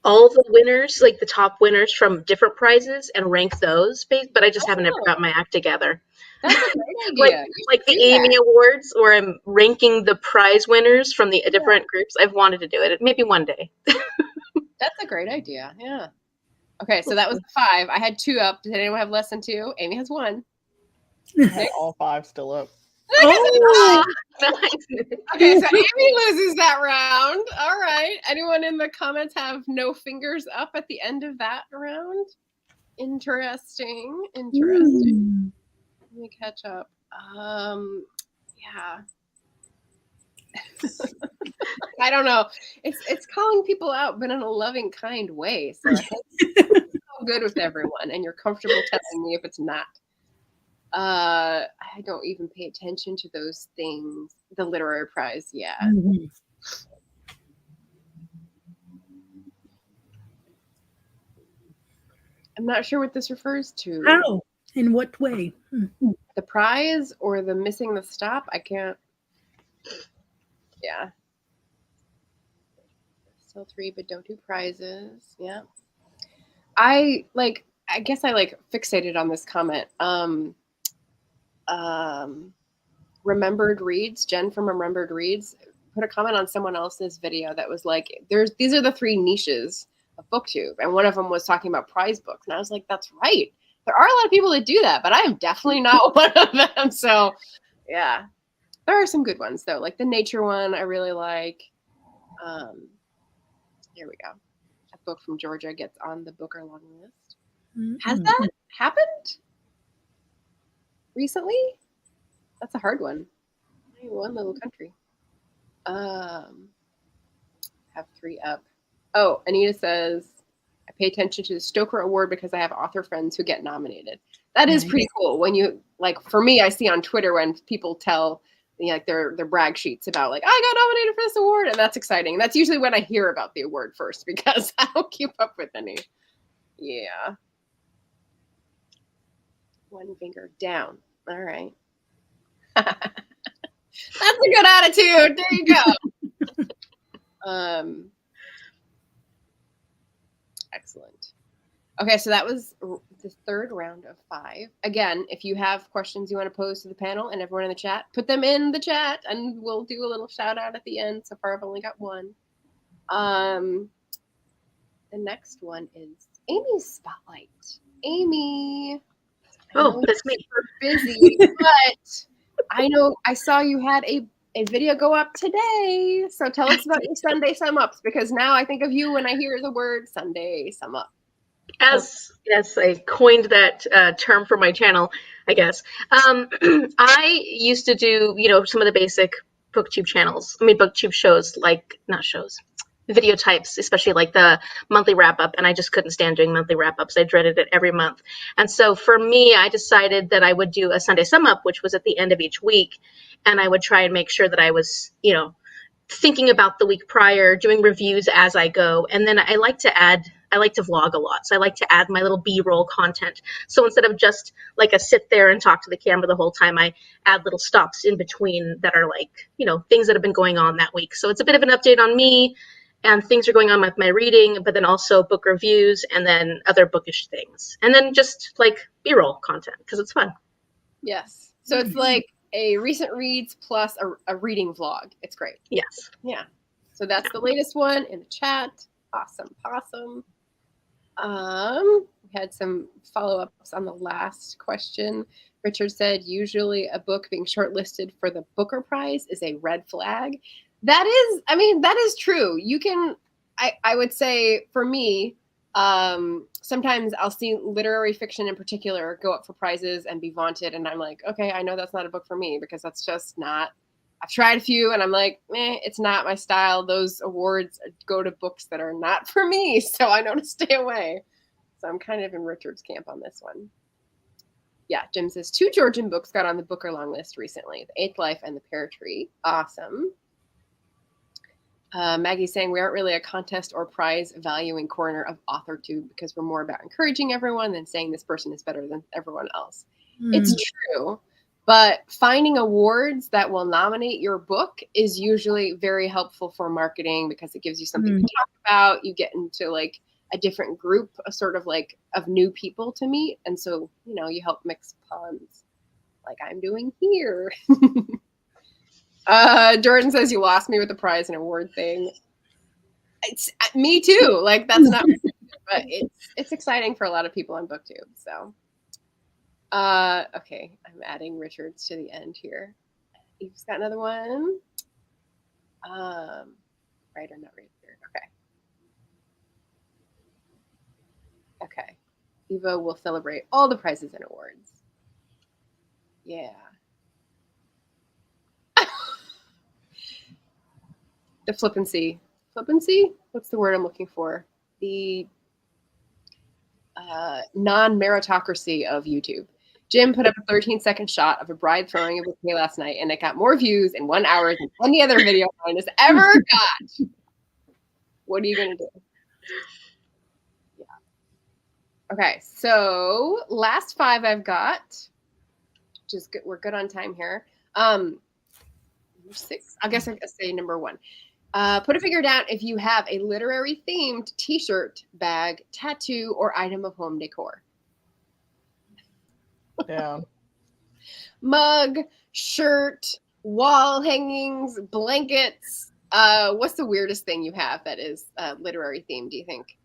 all the winners, like the top winners from different prizes, and rank those. But I just haven't ever got my act together. That's a great idea. like the Amy Awards, where I'm ranking the prize winners from the different groups. I've wanted to do it. Maybe one day. That's a great idea. Yeah. Okay, so that was 5. I had 2 up. Did anyone have less than 2? Amy has 1. All 5 still up. Oh, nice. Okay, so Amy loses that round. All right. Anyone in the comments have no fingers up at the end of that round? Interesting. Let me catch up. Yeah. I don't know. It's calling people out, but in a loving, kind way. So I hope it's so good with everyone, and you're comfortable telling me if it's not. I don't even pay attention to those things. The literary prize, yeah. I'm not sure what this refers to. How? In what way? The prize or the missing the stop? I can't. Yeah. Still 3, but don't do prizes. Yeah. I guess I fixated on this comment. Remembered Reads, Jen from Remembered Reads, put a comment on someone else's video that was like, these are the 3 niches of Booktube. And one of them was talking about prize books. And I was like, that's right. There are a lot of people that do that, but I am definitely not one of them. So yeah, there are some good ones though. Like the nature one, I really like. Here we go. A book from Georgia gets on the Booker long list. Mm-hmm. Has that happened recently? That's a hard one. One little country. Have 3 up. Oh, Anita says, I pay attention to the Stoker Award because I have author friends who get nominated. That is pretty cool. When you, like, for me, I see on Twitter when people tell like their brag sheets about like, I got nominated for this award, and that's exciting. And that's usually when I hear about the award first because I don't keep up with any. Yeah. 1 finger down. All right. That's a good attitude. There you go. Excellent. Okay, so that was the 3rd round of 5. Again, if you have questions you want to pose to the panel and everyone in the chat, put them in the chat and we'll do a little shout out at the end. So far I've only got 1. The next one is Amy's Spotlight. Amy. Oh, that's me. You're busy, but I know I saw you had a video go up today. So tell us about your Sunday sum ups, because now I think of you when I hear the word Sunday sum up. Yes, I coined that term for my channel, I guess. I used to do, some of the basic Booktube channels. Booktube shows, video types, especially like the monthly wrap up. And I just couldn't stand doing monthly wrap ups. I dreaded it every month. And so for me, I decided that I would do a Sunday sum up, which was at the end of each week. And I would try and make sure that I was, thinking about the week prior, doing reviews as I go. And then I like to vlog a lot. So I like to add my little B-roll content. So instead of just like a sit there and talk to the camera the whole time, I add little stops in between that are like, things that have been going on that week. So it's a bit of an update on me and things are going on with my reading, but then also book reviews and then other bookish things. And then just like B-roll content because it's fun. Yes. So it's like a recent reads plus a reading vlog. It's great. Yes. Yeah. So that's the latest one in the chat. Awesome. We had some follow-ups on the last question. Richard said, usually a book being shortlisted for the Booker Prize is a red flag. That is true. You can, I would say for me, sometimes I'll see literary fiction in particular go up for prizes and be vaunted. And I'm like, okay, I know that's not a book for me because that's just not, I've tried a few and I'm like, it's not my style. Those awards go to books that are not for me. So I know to stay away. So I'm kind of in Richard's camp on this one. Yeah, Jim says 2 Georgian books got on the Booker long list recently, The Eighth Life and The Pear Tree. Awesome. Maggie's saying we aren't really a contest or prize valuing corner of AuthorTube because we're more about encouraging everyone than saying this person is better than everyone else. It's true, but finding awards that will nominate your book is usually very helpful for marketing because it gives you something to talk about. You get into like a different group, a sort of like of new people to meet. And so, you help mix ponds like I'm doing here. Jordan says you lost me with the prize and award thing. It's me too. Like that's not, but it's exciting for a lot of people on Booktube. So, okay, I'm adding Richards to the end here. Eve's got another one. Right or not right here. Okay. Eva will celebrate all the prizes and awards. Yeah. The flippancy. What's the word I'm looking for? The non-meritocracy of YouTube. Jim put up a 13-second shot of a bride throwing a bouquet last night, and it got more views in 1 hour than any other video mine has ever got. What are you going to do? Yeah. Okay, so last 5 I've got. Just good. We're good on time here. Number 6. I guess I could say number 1. Put a figure down if you have a literary themed t-shirt, bag, tattoo, or item of home decor. Down. Mug, shirt, wall hangings, blankets. What's the weirdest thing you have that is literary themed, do you think?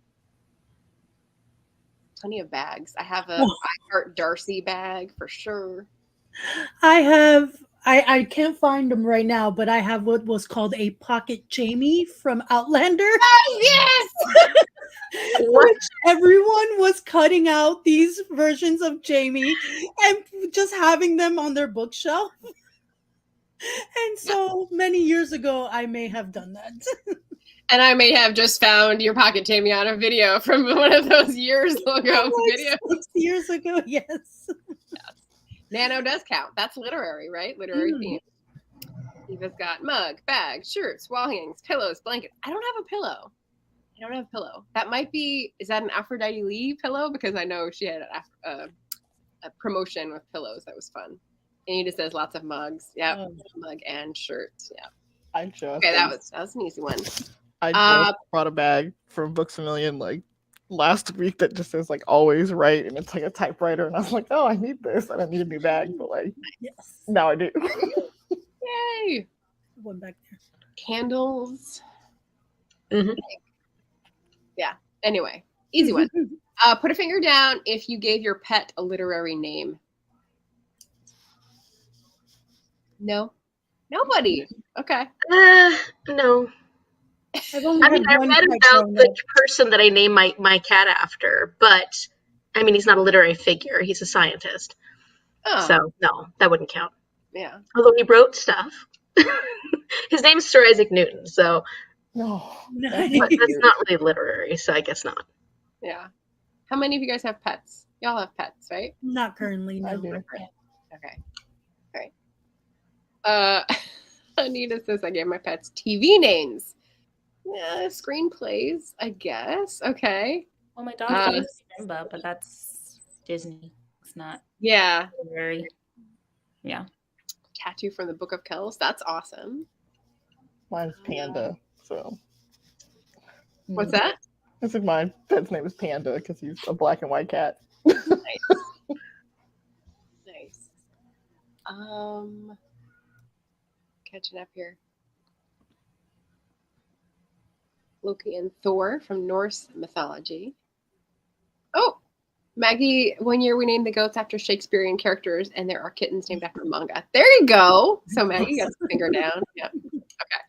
Plenty of bags. I have a I Heart Darcy bag for sure. I can't find them right now, but I have what was called a pocket Jamie from Outlander. Yes! Which everyone was cutting out these versions of Jamie and just having them on their bookshelf. And so many years ago, I may have done that. And I may have just found your pocket Jamie on a video from one of those years ago videos. 6 years ago, yes. Nano does count. That's literary, right? Literary theme. Eva's got mug, bag, shirts, wall hangings, pillows, blankets. I don't have a pillow. That might be, is that an Aphrodite Lee pillow? Because I know she had a promotion with pillows that was fun. Anita says lots of mugs. Yeah, mug and shirts. Yeah. That was an easy one. I just brought a bag from Books A Million like last week that just says like always right, and it's like a typewriter, and I was like, oh, I need this. I don't need a new bag, but like now I do. Yay! One back there. Candles. Mm-hmm. Yeah. Anyway, easy one. Put a finger down if you gave your pet a literary name. No? Nobody. Okay. No. I read about the person that I named my cat after, but I mean, he's not a literary figure. He's a scientist. Oh. So, no, that wouldn't count. Yeah. Although he wrote stuff. His name's Sir Isaac Newton, so but that's not really literary, so I guess not. Yeah. How many of you guys have pets? Y'all have pets, right? Not currently, no. I do. Okay. All right. Anita says I gave my pets TV names. Yeah, screenplays, I guess. Okay. Well, my dog's name is Simba, but that's Disney. It's not. Yeah. Very. Yeah. Tattoo from the Book of Kells. That's awesome. Mine's Panda. So. What's that? I think my pet's name is Panda because he's a black and white cat. Nice. Catching up here. Loki and Thor from Norse mythology. Oh, Maggie, one year we named the goats after Shakespearean characters, and there are kittens named after manga. There you go. So Maggie got the finger down. Yeah. Okay.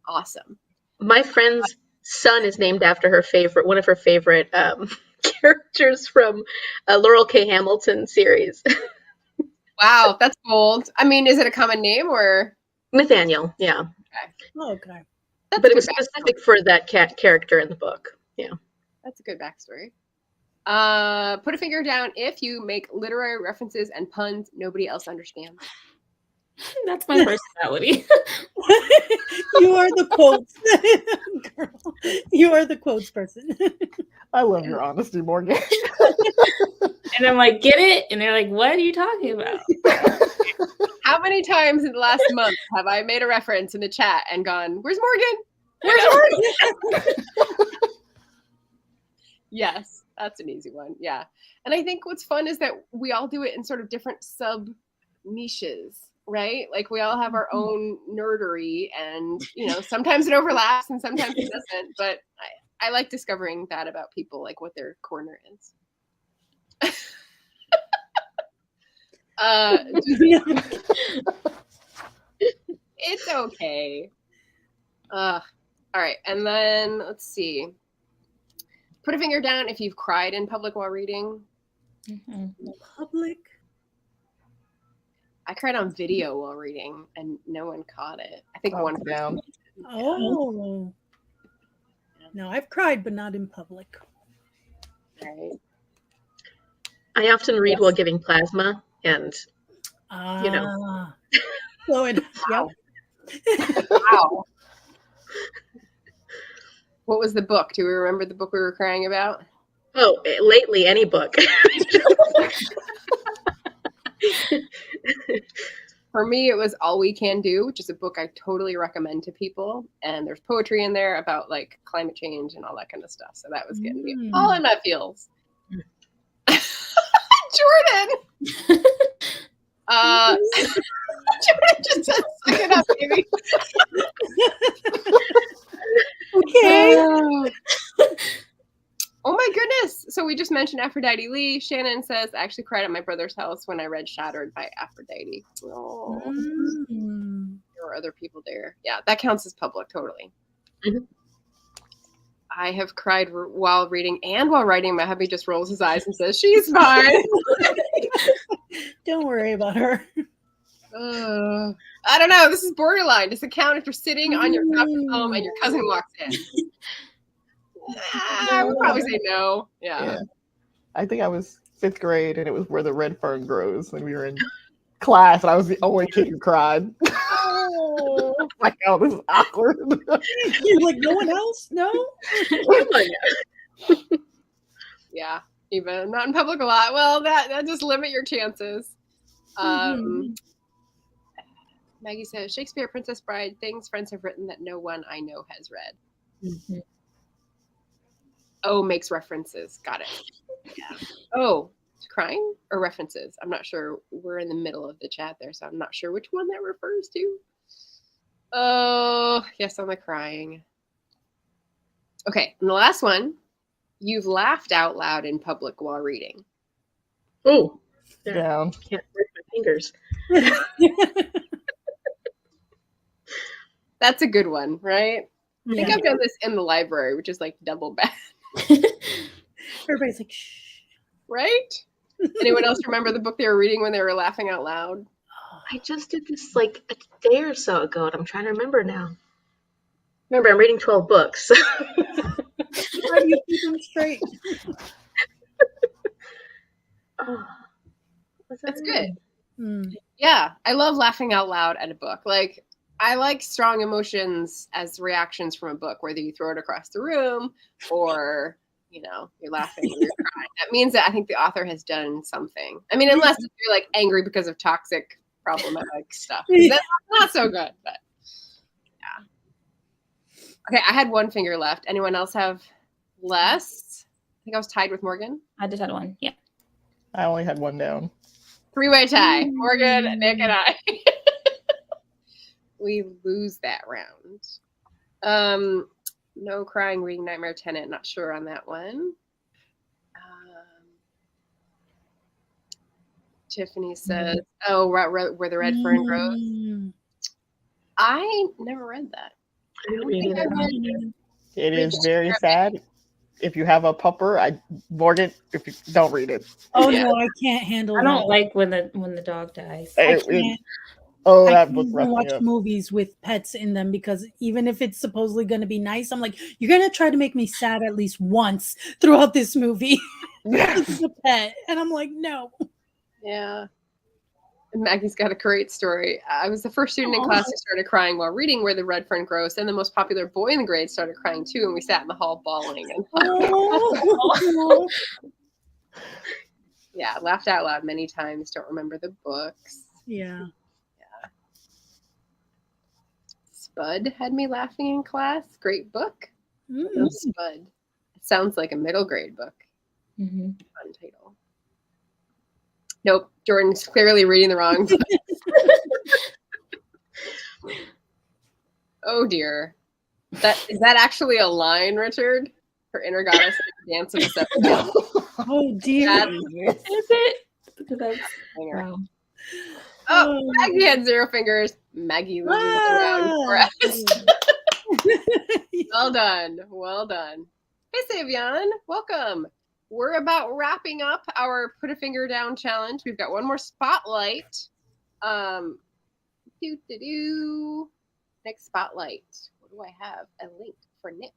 Awesome. My friend's son is named after one of her favorite characters from a Laurel K. Hamilton series. Wow, that's bold. I mean, is it a common name or? Nathaniel, yeah. Okay. Oh, okay. That's but it was specific for that cat character in the book. Yeah. That's a good backstory. Put a finger down if you make literary references and puns nobody else understands. That's my personality. You are the quotes. Girl, you are the quotes person. I love your honesty, Morgan. And I'm like, get it? And they're like, what are you talking about? How many times in the last month have I made a reference in the chat and gone, where's Morgan? Where's Morgan? Yes, that's an easy one. Yeah. And I think what's fun is that we all do it in sort of different sub niches, right? Like we all have our own nerdery and, sometimes it overlaps and sometimes it doesn't. But I like discovering that about people, like what their corner is. It's okay. All right, and then let's see. Put a finger down if you've cried in public while reading. Public? I cried on video while reading, and no one caught it. I think one down. Oh. No, I've cried, but not in public. Right. I often read while giving plasma, and So it, wow. Wow. What was the book? Do we remember the book we were crying about? Oh, lately, any book. For me, it was All We Can Do, which is a book I totally recommend to people. And there's poetry in there about like climate change and all that kind of stuff. So that was getting me all in my feels. Jordan! Jordan just said, suck it up, baby. Okay. Oh my goodness. So we just mentioned Aphrodite Lee. Shannon says, I actually cried at my brother's house when I read Shattered by Aphrodite. Oh. There were other people there. Yeah, that counts as public, totally. Mm-hmm. I have cried while reading and while writing. My hubby just rolls his eyes and says, she's fine. Don't worry about her. I don't know. This is borderline. Does it count if you're sitting on your couch at home and your cousin walks in? I would probably say no. Yeah. I think I was 5th grade, and it was Where the Red Fern Grows, and we were in class, and I was the only kid who cried. Oh. Like, oh, this is awkward. You're like, no one else? No? Yeah, even not in public a lot. Well, that just limit your chances. Maggie says, Shakespeare, Princess Bride, things friends have written that no one I know has read. Mm-hmm. Oh, makes references. Got it. Yeah. Oh, crying or references? I'm not sure. We're in the middle of the chat there, so I'm not sure which one that refers to. Oh, yes, on the crying. Okay, and the last one. You've laughed out loud in public while reading. Oh, down. Can't break my fingers. That's a good one, right? Yeah. I think I've done this in the library, which is like double bad. Everybody's like, shh. Right? Anyone else remember the book they were reading when they were laughing out loud? I just did this like a day or so ago, and I'm trying to remember now. Remember, I'm reading 12 books. How do you keep them straight? That's good. Yeah, I love laughing out loud at a book. Like, I like strong emotions as reactions from a book, whether you throw it across the room or, you know, you're laughing or you're crying. That means that I think the author has done something. I mean, unless you're like angry because of toxic, problematic stuff. That's not so good, but yeah. Okay, I had one finger left. Anyone else have less? I think I was tied with Morgan. I just had one. Yeah. I only had one down. 3-way tie. Morgan, Nick, and I. We lose that round. No crying, reading Nightmare Tenant. Not sure on that one. Tiffany says, "Oh, where the red fern grows." I never read that. I didn't read either. It is very sad. If you have a pupper, Morgan, if you don't read it. Oh no, I can't handle I that. don't like when the dog dies. I can't book even watch movies with pets in them, because even if it's supposedly going to be nice, I'm like, you're going to try to make me sad at least once throughout this movie. It's a pet. And I'm like, no. Yeah. And Maggie's got a great story. I was the first student in class who started crying while reading Where the Red Fern Grows, and the most popular boy in the grade started crying too, and we sat in the hall bawling. And yeah, laughed out loud many times. Don't remember the books. Yeah. Spud had me laughing in class. Great book. No Spud. It sounds like a middle grade book. Fun title. Nope. Jordan's clearly reading the wrong book. Oh dear. Is that actually a line, Richard? For Inner Goddess Dance of the Seven. Oh dear. Is it? Wow. Oh, Maggie had 0 fingers. Maggie loses the round for us. Well done. Well done. Hey, Savion. Welcome. We're about wrapping up our Put a Finger Down challenge. We've got one more spotlight. Next spotlight. What do I have? A link for Nick.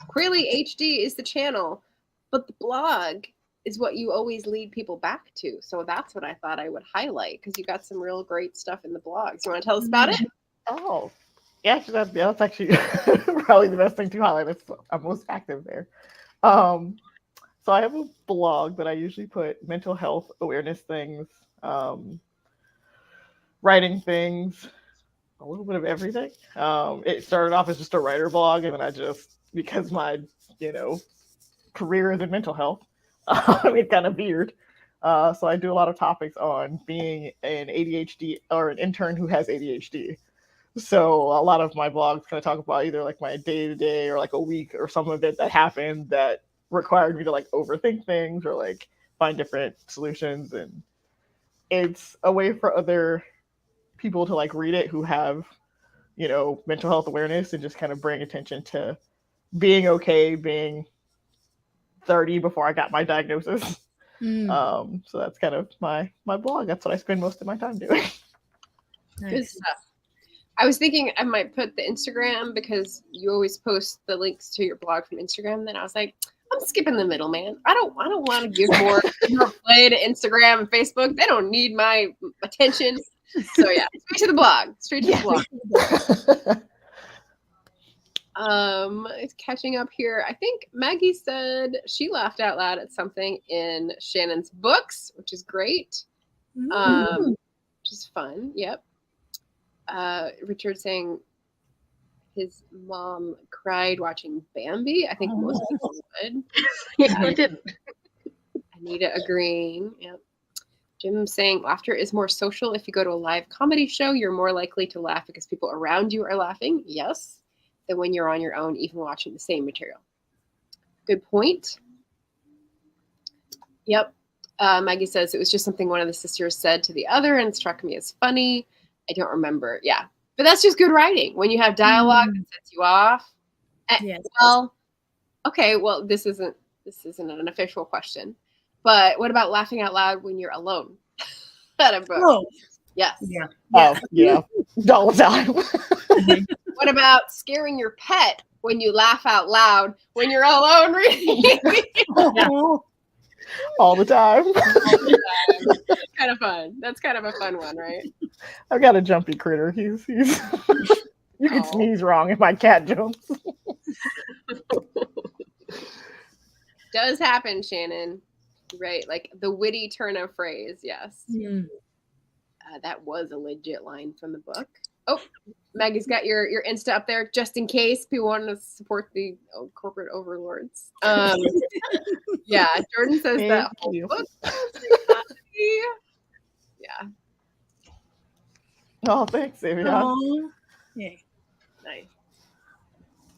Queerly HD is the channel, but the blog is what you always lead people back to. So that's what I thought I would highlight, because you got some real great stuff in the blogs. You want to tell us about it? Oh, yeah, that's actually probably the best thing to highlight. I'm most active there. So I have a blog that I usually put mental health awareness things, writing things, a little bit of everything. It started off as just a writer blog, and then I just, because my, career is in mental health, it kind of veered. So I do a lot of topics on being an ADHD or an intern who has ADHD. So a lot of my blogs kind of talk about either like my day to day or like a week or some event that happened that required me to like overthink things or like find different solutions. And it's a way for other people to like read it who have, mental health awareness and just kind of bring attention to being okay, being 30 before I got my diagnosis. So that's kind of my blog. That's what I spend most of my time doing. Nice. Good stuff. I was thinking I might put the Instagram because you always post the links to your blog from Instagram. Then I was like, I'm skipping the middleman. I don't want to give more play to Instagram and Facebook. They don't need my attention. So yeah, straight to the blog. Straight to the blog. It's catching up here. I think Maggie said she laughed out loud at something in Shannon's books, which is great. Which is fun. Yep. Richard saying his mom cried watching Bambi. I think most people would. Yeah, I did. Anita agreeing. Yep. Jim saying laughter is more social. If you go to a live comedy show, you're more likely to laugh because people around you are laughing. Yes. Than when you're on your own, even watching the same material. Good point. Yep. Maggie says it was just something one of the sisters said to the other and struck me as funny. I don't remember. Yeah. But that's just good writing. When you have dialogue that sets you off. Yes. Well, okay. Well, this isn't an official question. But what about laughing out loud when you're alone at a book? Oh. Yes. Yeah. Oh, yeah. All the time. What about scaring your pet when you laugh out loud when you're alone reading? All the time. Kind of fun. That's kind of a fun one, right? I've got a jumpy critter. He's you can sneeze wrong and my cat jumps. Does happen, Shannon. Right, like the witty turn of phrase. Yes. That was a legit line from the book. Oh, Maggie's got your Insta up there just in case people want to support the corporate overlords. Yeah, Jordan says that whole book. Yeah. Oh, thanks, Amy. Yay. Nice.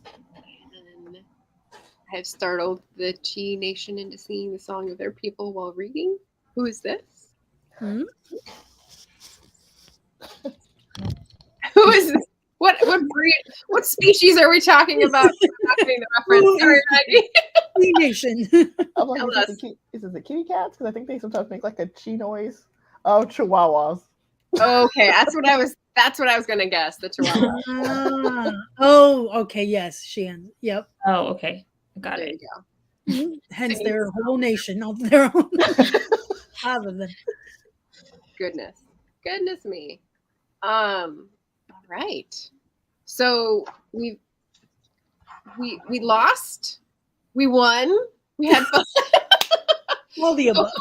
And I have startled the Chi Nation into singing the song of their people while reading. Who is this? Who is this? What breed? What species are we talking about? Not getting the reference. Sorry, Maggie. Nation. I'm like, is it the kitty cats? Because I think they sometimes make like a chi noise. Oh, chihuahuas. Okay, that's what I was gonna guess. The chihuahua. Oh, okay. Yes, Shan. Yep. Oh, okay. Got there it. You go. Hence their whole nation of their own. Other than. Goodness me. All right. So we lost. We won. We had fun. All the above.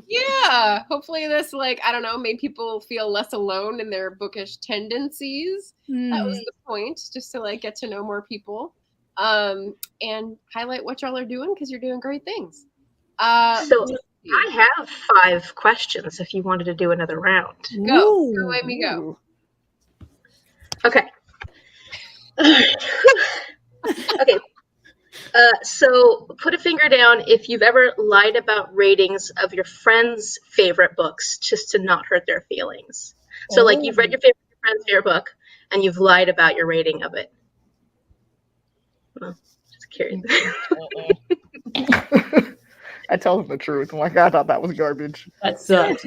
Yeah. Hopefully this, I don't know, made people feel less alone in their bookish tendencies. That was the point, just to get to know more people. And highlight what y'all are doing because you're doing great things. So I have 5 questions if you wanted to do another round. Go, let me go. Okay. Okay. So put a finger down if you've ever lied about ratings of your friends' favorite books just to not hurt their feelings. So you've read your friend's favorite book and you've lied about your rating of it. Well, just curious. I tell them the truth. I'm like, I thought that was garbage. That sucks.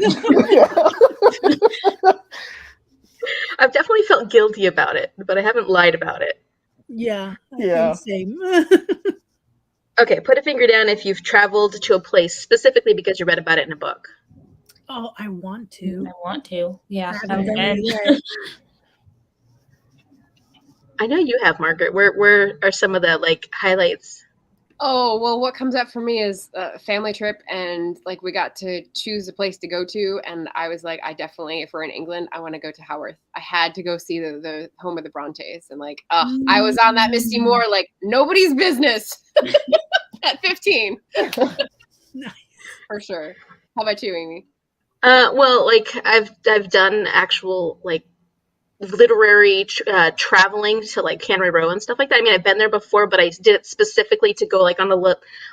I've definitely felt guilty about it, but I haven't lied about it. Yeah. Same. Okay, put a finger down if you've traveled to a place specifically because you read about it in a book. Oh, I want to. Yeah. I know you have, Margaret. Where are some of the highlights? Oh, well, what comes up for me is a family trip, and like we got to choose a place to go to, and I was like, I definitely, if we're in England, I want to go to Haworth. I had to go see the home of the Brontes, and like, I was on that Misty Moor like nobody's business at 15. Nice. For sure. How about you, Amy? Well, like I've done actual like literary traveling to like Cannery Row and stuff like that. I mean, I've been there before, but I did it specifically to go like on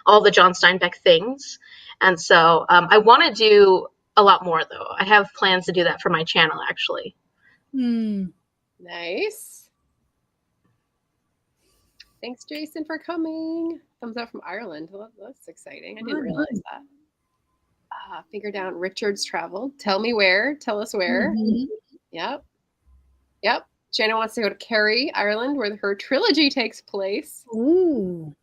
all the John Steinbeck things. And so I want to do a lot more though. I have plans to do that for my channel actually. Nice. Thanks, Jason, for coming. Thumbs up from Ireland. Well, that's exciting. I didn't realize that. Finger down. Richard's travel. Tell me where. Tell us where. Yep. Shannon wants to go to Kerry, Ireland, where her trilogy takes place. Ooh.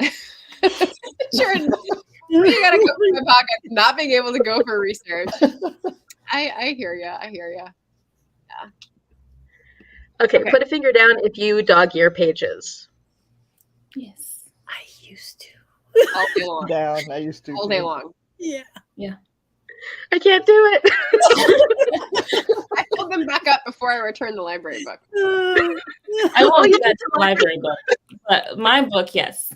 Sure. You gotta go for my pocket, not being able to go for research. I hear ya. Yeah. Okay, put a finger down if you dog-ear pages. Yes. I used to. All day long. Down. I used to. All day long. Yeah. I can't do it. I pulled them back up before I returned the library book. I won't do that to the library book, but my book, yes.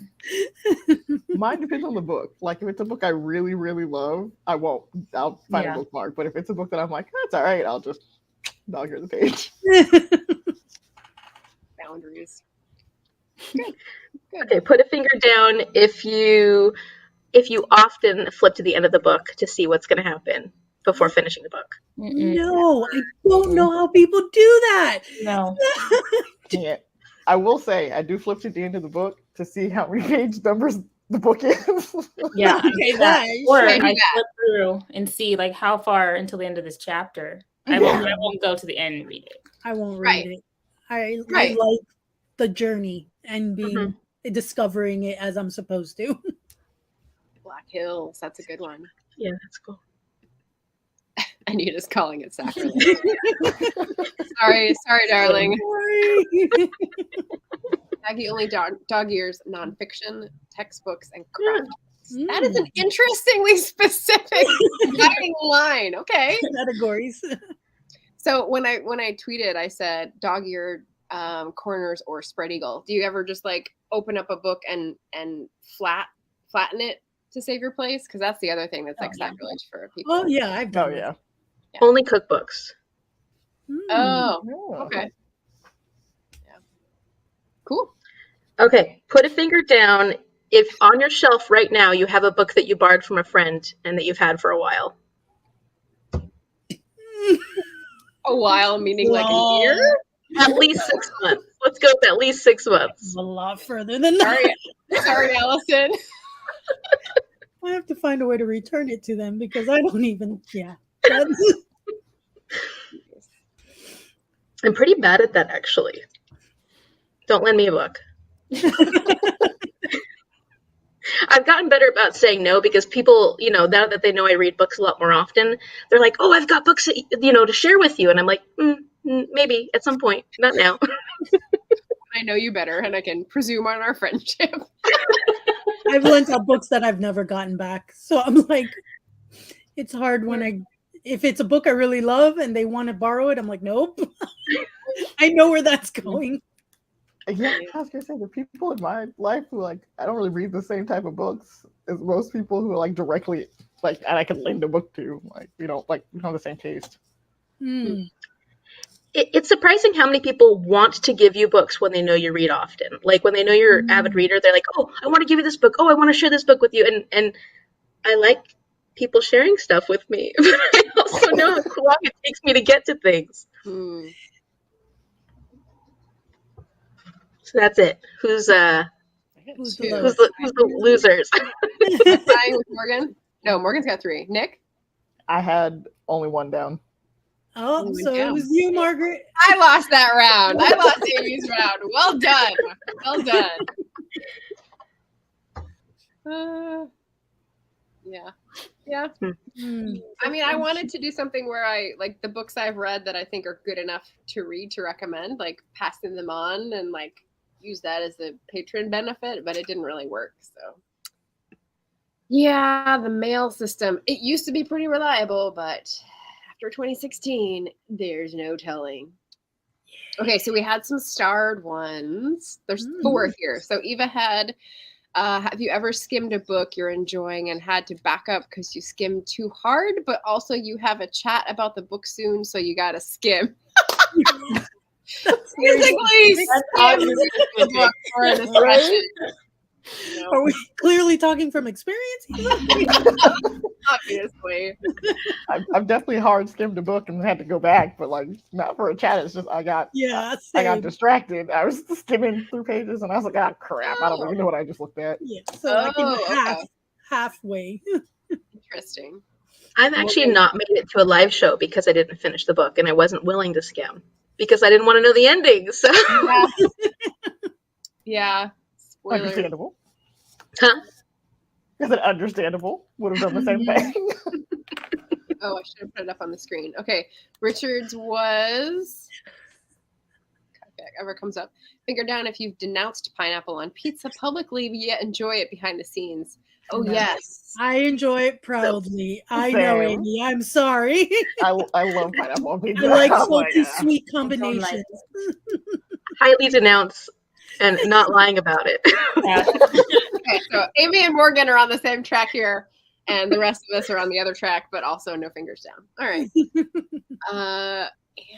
Mine depends on the book. Like if it's a book I really, really love, I won't. I'll find a bookmark. But if it's a book that I'm like, that's all right, I'll just dog-ear the page. Boundaries. Good. Okay, put a finger down if you often flip to the end of the book to see what's going to happen before finishing the book. No, I don't know how people do that. No. Yeah. I will say I do flip to the end of the book to see how many page numbers the book is. Yeah. Okay, that. Or I flip through and see like how far until the end of this chapter. I won't go to the end and read it. I won't read it. I like the journey and being discovering it as I'm supposed to. Black Hills. That's a good one. Yeah, that's cool. Anita's calling it sacrilege. sorry, darling. Maggie only dog ears nonfiction, textbooks, and craft. That is an interestingly specific guiding line. Okay. Categories. So when I tweeted, I said dog ear corners or spread eagle. Do you ever just like open up a book and flatten it to save your place? Because that's the other thing that's like sacrilege for people. Oh yeah, I've done that. Yeah. Only cookbooks. Oh, okay. Yeah. Cool. Okay, put a finger down if on your shelf right now you have a book that you borrowed from a friend and that you've had for a while. A while meaning like a year? At least 6 months. Let's go with at least 6 months. A lot further than that. Sorry, Allison. I have to find a way to return it to them because I don't even. Yeah. I'm pretty bad at that, actually. Don't lend me a book. I've gotten better about saying no because people, now that they know I read books a lot more often, they're like, oh, I've got books, to share with you. And I'm like, maybe at some point, not now. I know you better and I can presume on our friendship. I've lent out books that I've never gotten back. So I'm like, it's hard when if it's a book I really love and they want to borrow it, I'm like, nope. I know where that's going. Yeah, I was gonna say the people in my life who I don't really read the same type of books as most people who are directly and I can lend a book to. We don't have the same taste. It's surprising how many people want to give you books when they know you read often. Like when they know you're an avid reader, they're like, oh, I want to give you this book. Oh, I want to share this book with you. And I like people sharing stuff with me. But I also know how long it takes me to get to things. So that's it. Who's the losers? Tying with Morgan? No, Morgan's got 3. Nick? I had only 1 down. Oh, so it was you, Margaret. I lost that round. I lost Amy's round. Well done. Yeah. I mean, I wanted to do something where I the books I've read that I think are good enough to read to recommend, passing them on and use that as a patron benefit, but it didn't really work. So yeah, the mail system, it used to be pretty reliable, but after 2016, there's no telling. Okay, so we had some starred ones. There's 4 here. So Eva had, have you ever skimmed a book you're enjoying and had to back up because you skimmed too hard, but also you have a chat about the book soon, so you got to skim? Basically, skim the book for a discussion. Are we clearly talking from experience? Obviously. I've definitely hard skimmed a book and had to go back, but like not for a chat. It's just I got distracted. I was skimming through pages and I was like, ah, crap! I don't even know what I just looked at. Yeah, so like halfway. Interesting. I've actually not made it to a live show because I didn't finish the book and I wasn't willing to skim because I didn't want to know the ending. So yeah. Spoiler. Understandable. Huh? Is it understandable? Would have done the same thing. Oh, I should have put it up on the screen. Okay, Richard's was, ever comes up, finger down if you've denounced pineapple on pizza publicly, yet enjoy it behind the scenes. Oh, yes. I enjoy it proudly. I know, Amy. I'm sorry. I love pineapple on pizza. I like salty, sweet combinations. Highly denounce and not lying about it. Okay, so Amy and Morgan are on the same track here, and the rest of us are on the other track, but also no fingers down. All right.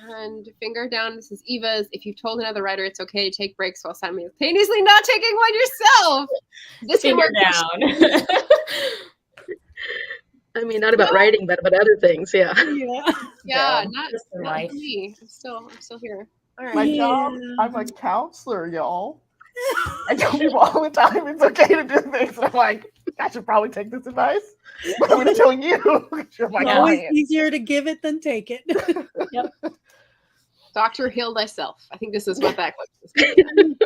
And finger down, this is Eva's. If you've told another writer it's okay to take breaks while simultaneously not taking one yourself. This finger down. I mean, not about writing, but about other things. Yeah. Yeah, not me. I'm still here. All right. My job, I'm a counselor, y'all. I tell people all the time it's okay to do things. And I'm like, I should probably take this advice. But I'm going to tell you. You're my client. Always easier to give it than take it. Yep. Doctor, heal thyself. I think this is what that clip is.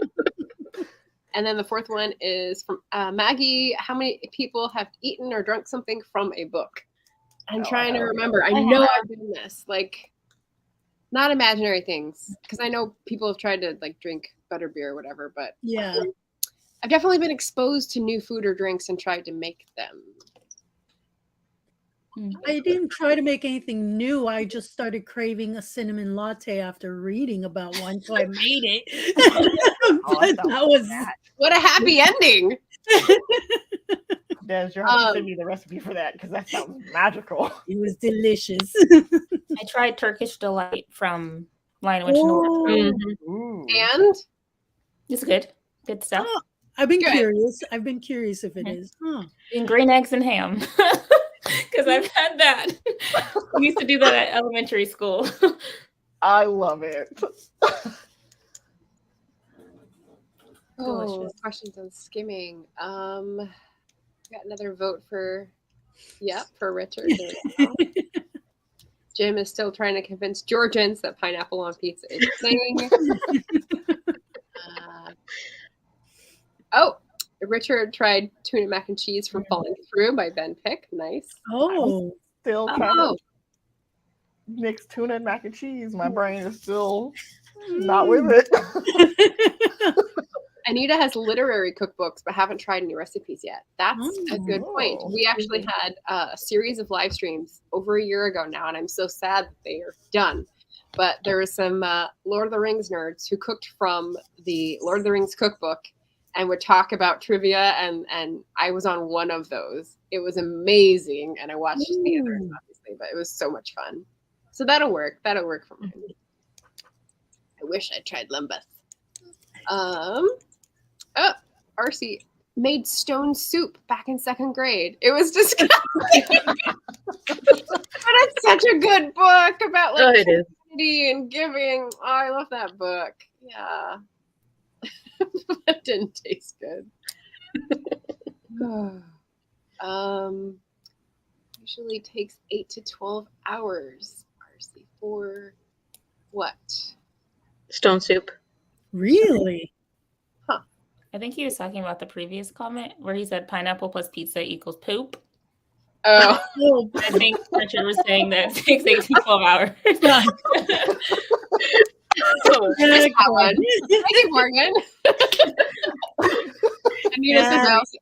And then the 4th one is from Maggie. How many people have eaten or drunk something from a book? I'm trying to remember. I know I've done this. Like, not imaginary things. Because I know people have tried to like drink butterbeer or whatever. But yeah, I've definitely been exposed to new food or drinks and tried to make them. I didn't try to make anything new. I just started craving a cinnamon latte after reading about one, so I made it. That was what a happy ending. Des, you're having to send me the recipe for that because that sounds magical. It was delicious. I tried Turkish Delight from Lion Witch And it's good. Good stuff. Oh, I've been curious. I've been curious if it is. And green eggs and ham. Because I've had that. We used to do that at elementary school. I love it. Questions on skimming. Got another vote for Richard. Jim is still trying to convince Georgians that pineapple on pizza is a thing. Richard tried tuna mac and cheese from Falling Through by Ben Pick. Nice. Still trying to mix tuna and mac and cheese. My brain is still not with it. Anita has literary cookbooks, but haven't tried any recipes yet. That's a good point. We actually had a series of live streams over a year ago now, and I'm so sad that they are done. But there were some Lord of the Rings nerds who cooked from the Lord of the Rings cookbook and would talk about trivia, and I was on one of those. It was amazing, and I watched the others, obviously, but it was so much fun. So that'll work. That'll work for me. I wish I'd tried lembas. RC made stone soup back in 2nd grade. It was disgusting. But it's such a good book about like community and giving. Oh, I love that book. Yeah. That didn't taste good. Usually takes 8 to 12 hours. RC for what? Stone soup. Really? I think he was talking about the previous comment where he said pineapple plus pizza equals poop. Oh. I think Richard was saying that it takes 8 to 12 hours. Missed that one. Thank you, Morgan. Anita says I also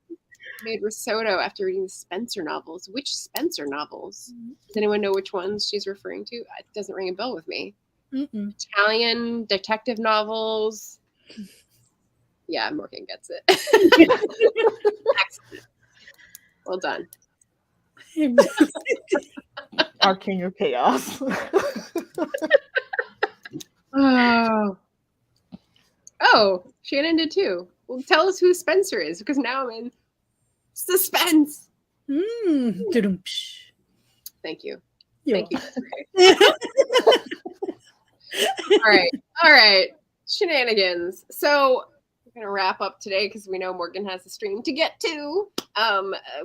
made risotto after reading the Spencer novels. Which Spencer novels? Does anyone know which ones she's referring to? It doesn't ring a bell with me. Italian detective novels. Yeah, Morgan gets it. Excellent. Well done. Our king of chaos. Oh, Shannon did too. Well, tell us who Spencer is, because now I'm in suspense. Thank you. Thank you. All right. Shenanigans. So we're going to wrap up today because we know Morgan has a stream to get to.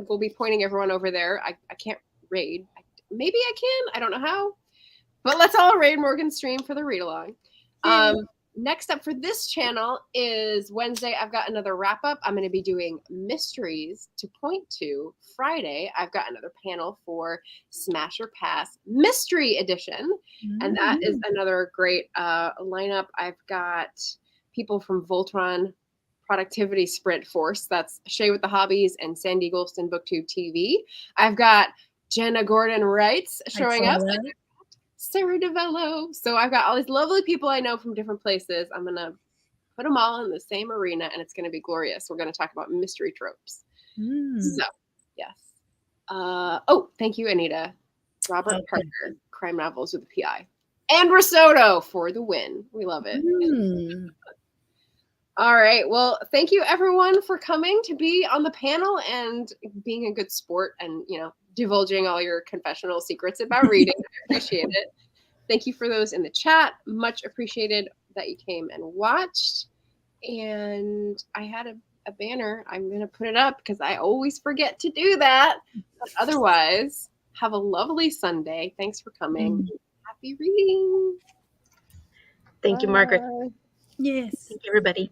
We'll be pointing everyone over there. I can't raid. Maybe I can. I don't know how. But let's all raid Morgan's stream for the read along. Next up for this channel is Wednesday. I've got another wrap up. I'm going to be doing mysteries to point to. Friday, I've got another panel for Smash or Pass Mystery Edition. And that is another great lineup. I've got people from Voltron Productivity Sprint Force. That's Shay with the Hobbies and Sandy Golston Booktube TV. I've got Jenna Gordon Wrights showing up. Sarah DeVello. So I've got all these lovely people I know from different places. I'm going to put them all in the same arena, and it's going to be glorious. We're going to talk about mystery tropes. So, yes. Thank you, Anita. Robert Parker, crime novels with a PI. And risotto for the win. We love it. All right. Well, thank you, everyone, for coming to be on the panel and being a good sport and, divulging all your confessional secrets about reading. I appreciate it. Thank you for those in the chat. Much appreciated that you came and watched. And I had a banner. I'm going to put it up because I always forget to do that. But otherwise, have a lovely Sunday. Thanks for coming. Happy reading. Thank you, Margaret. Yes. Thank you, everybody.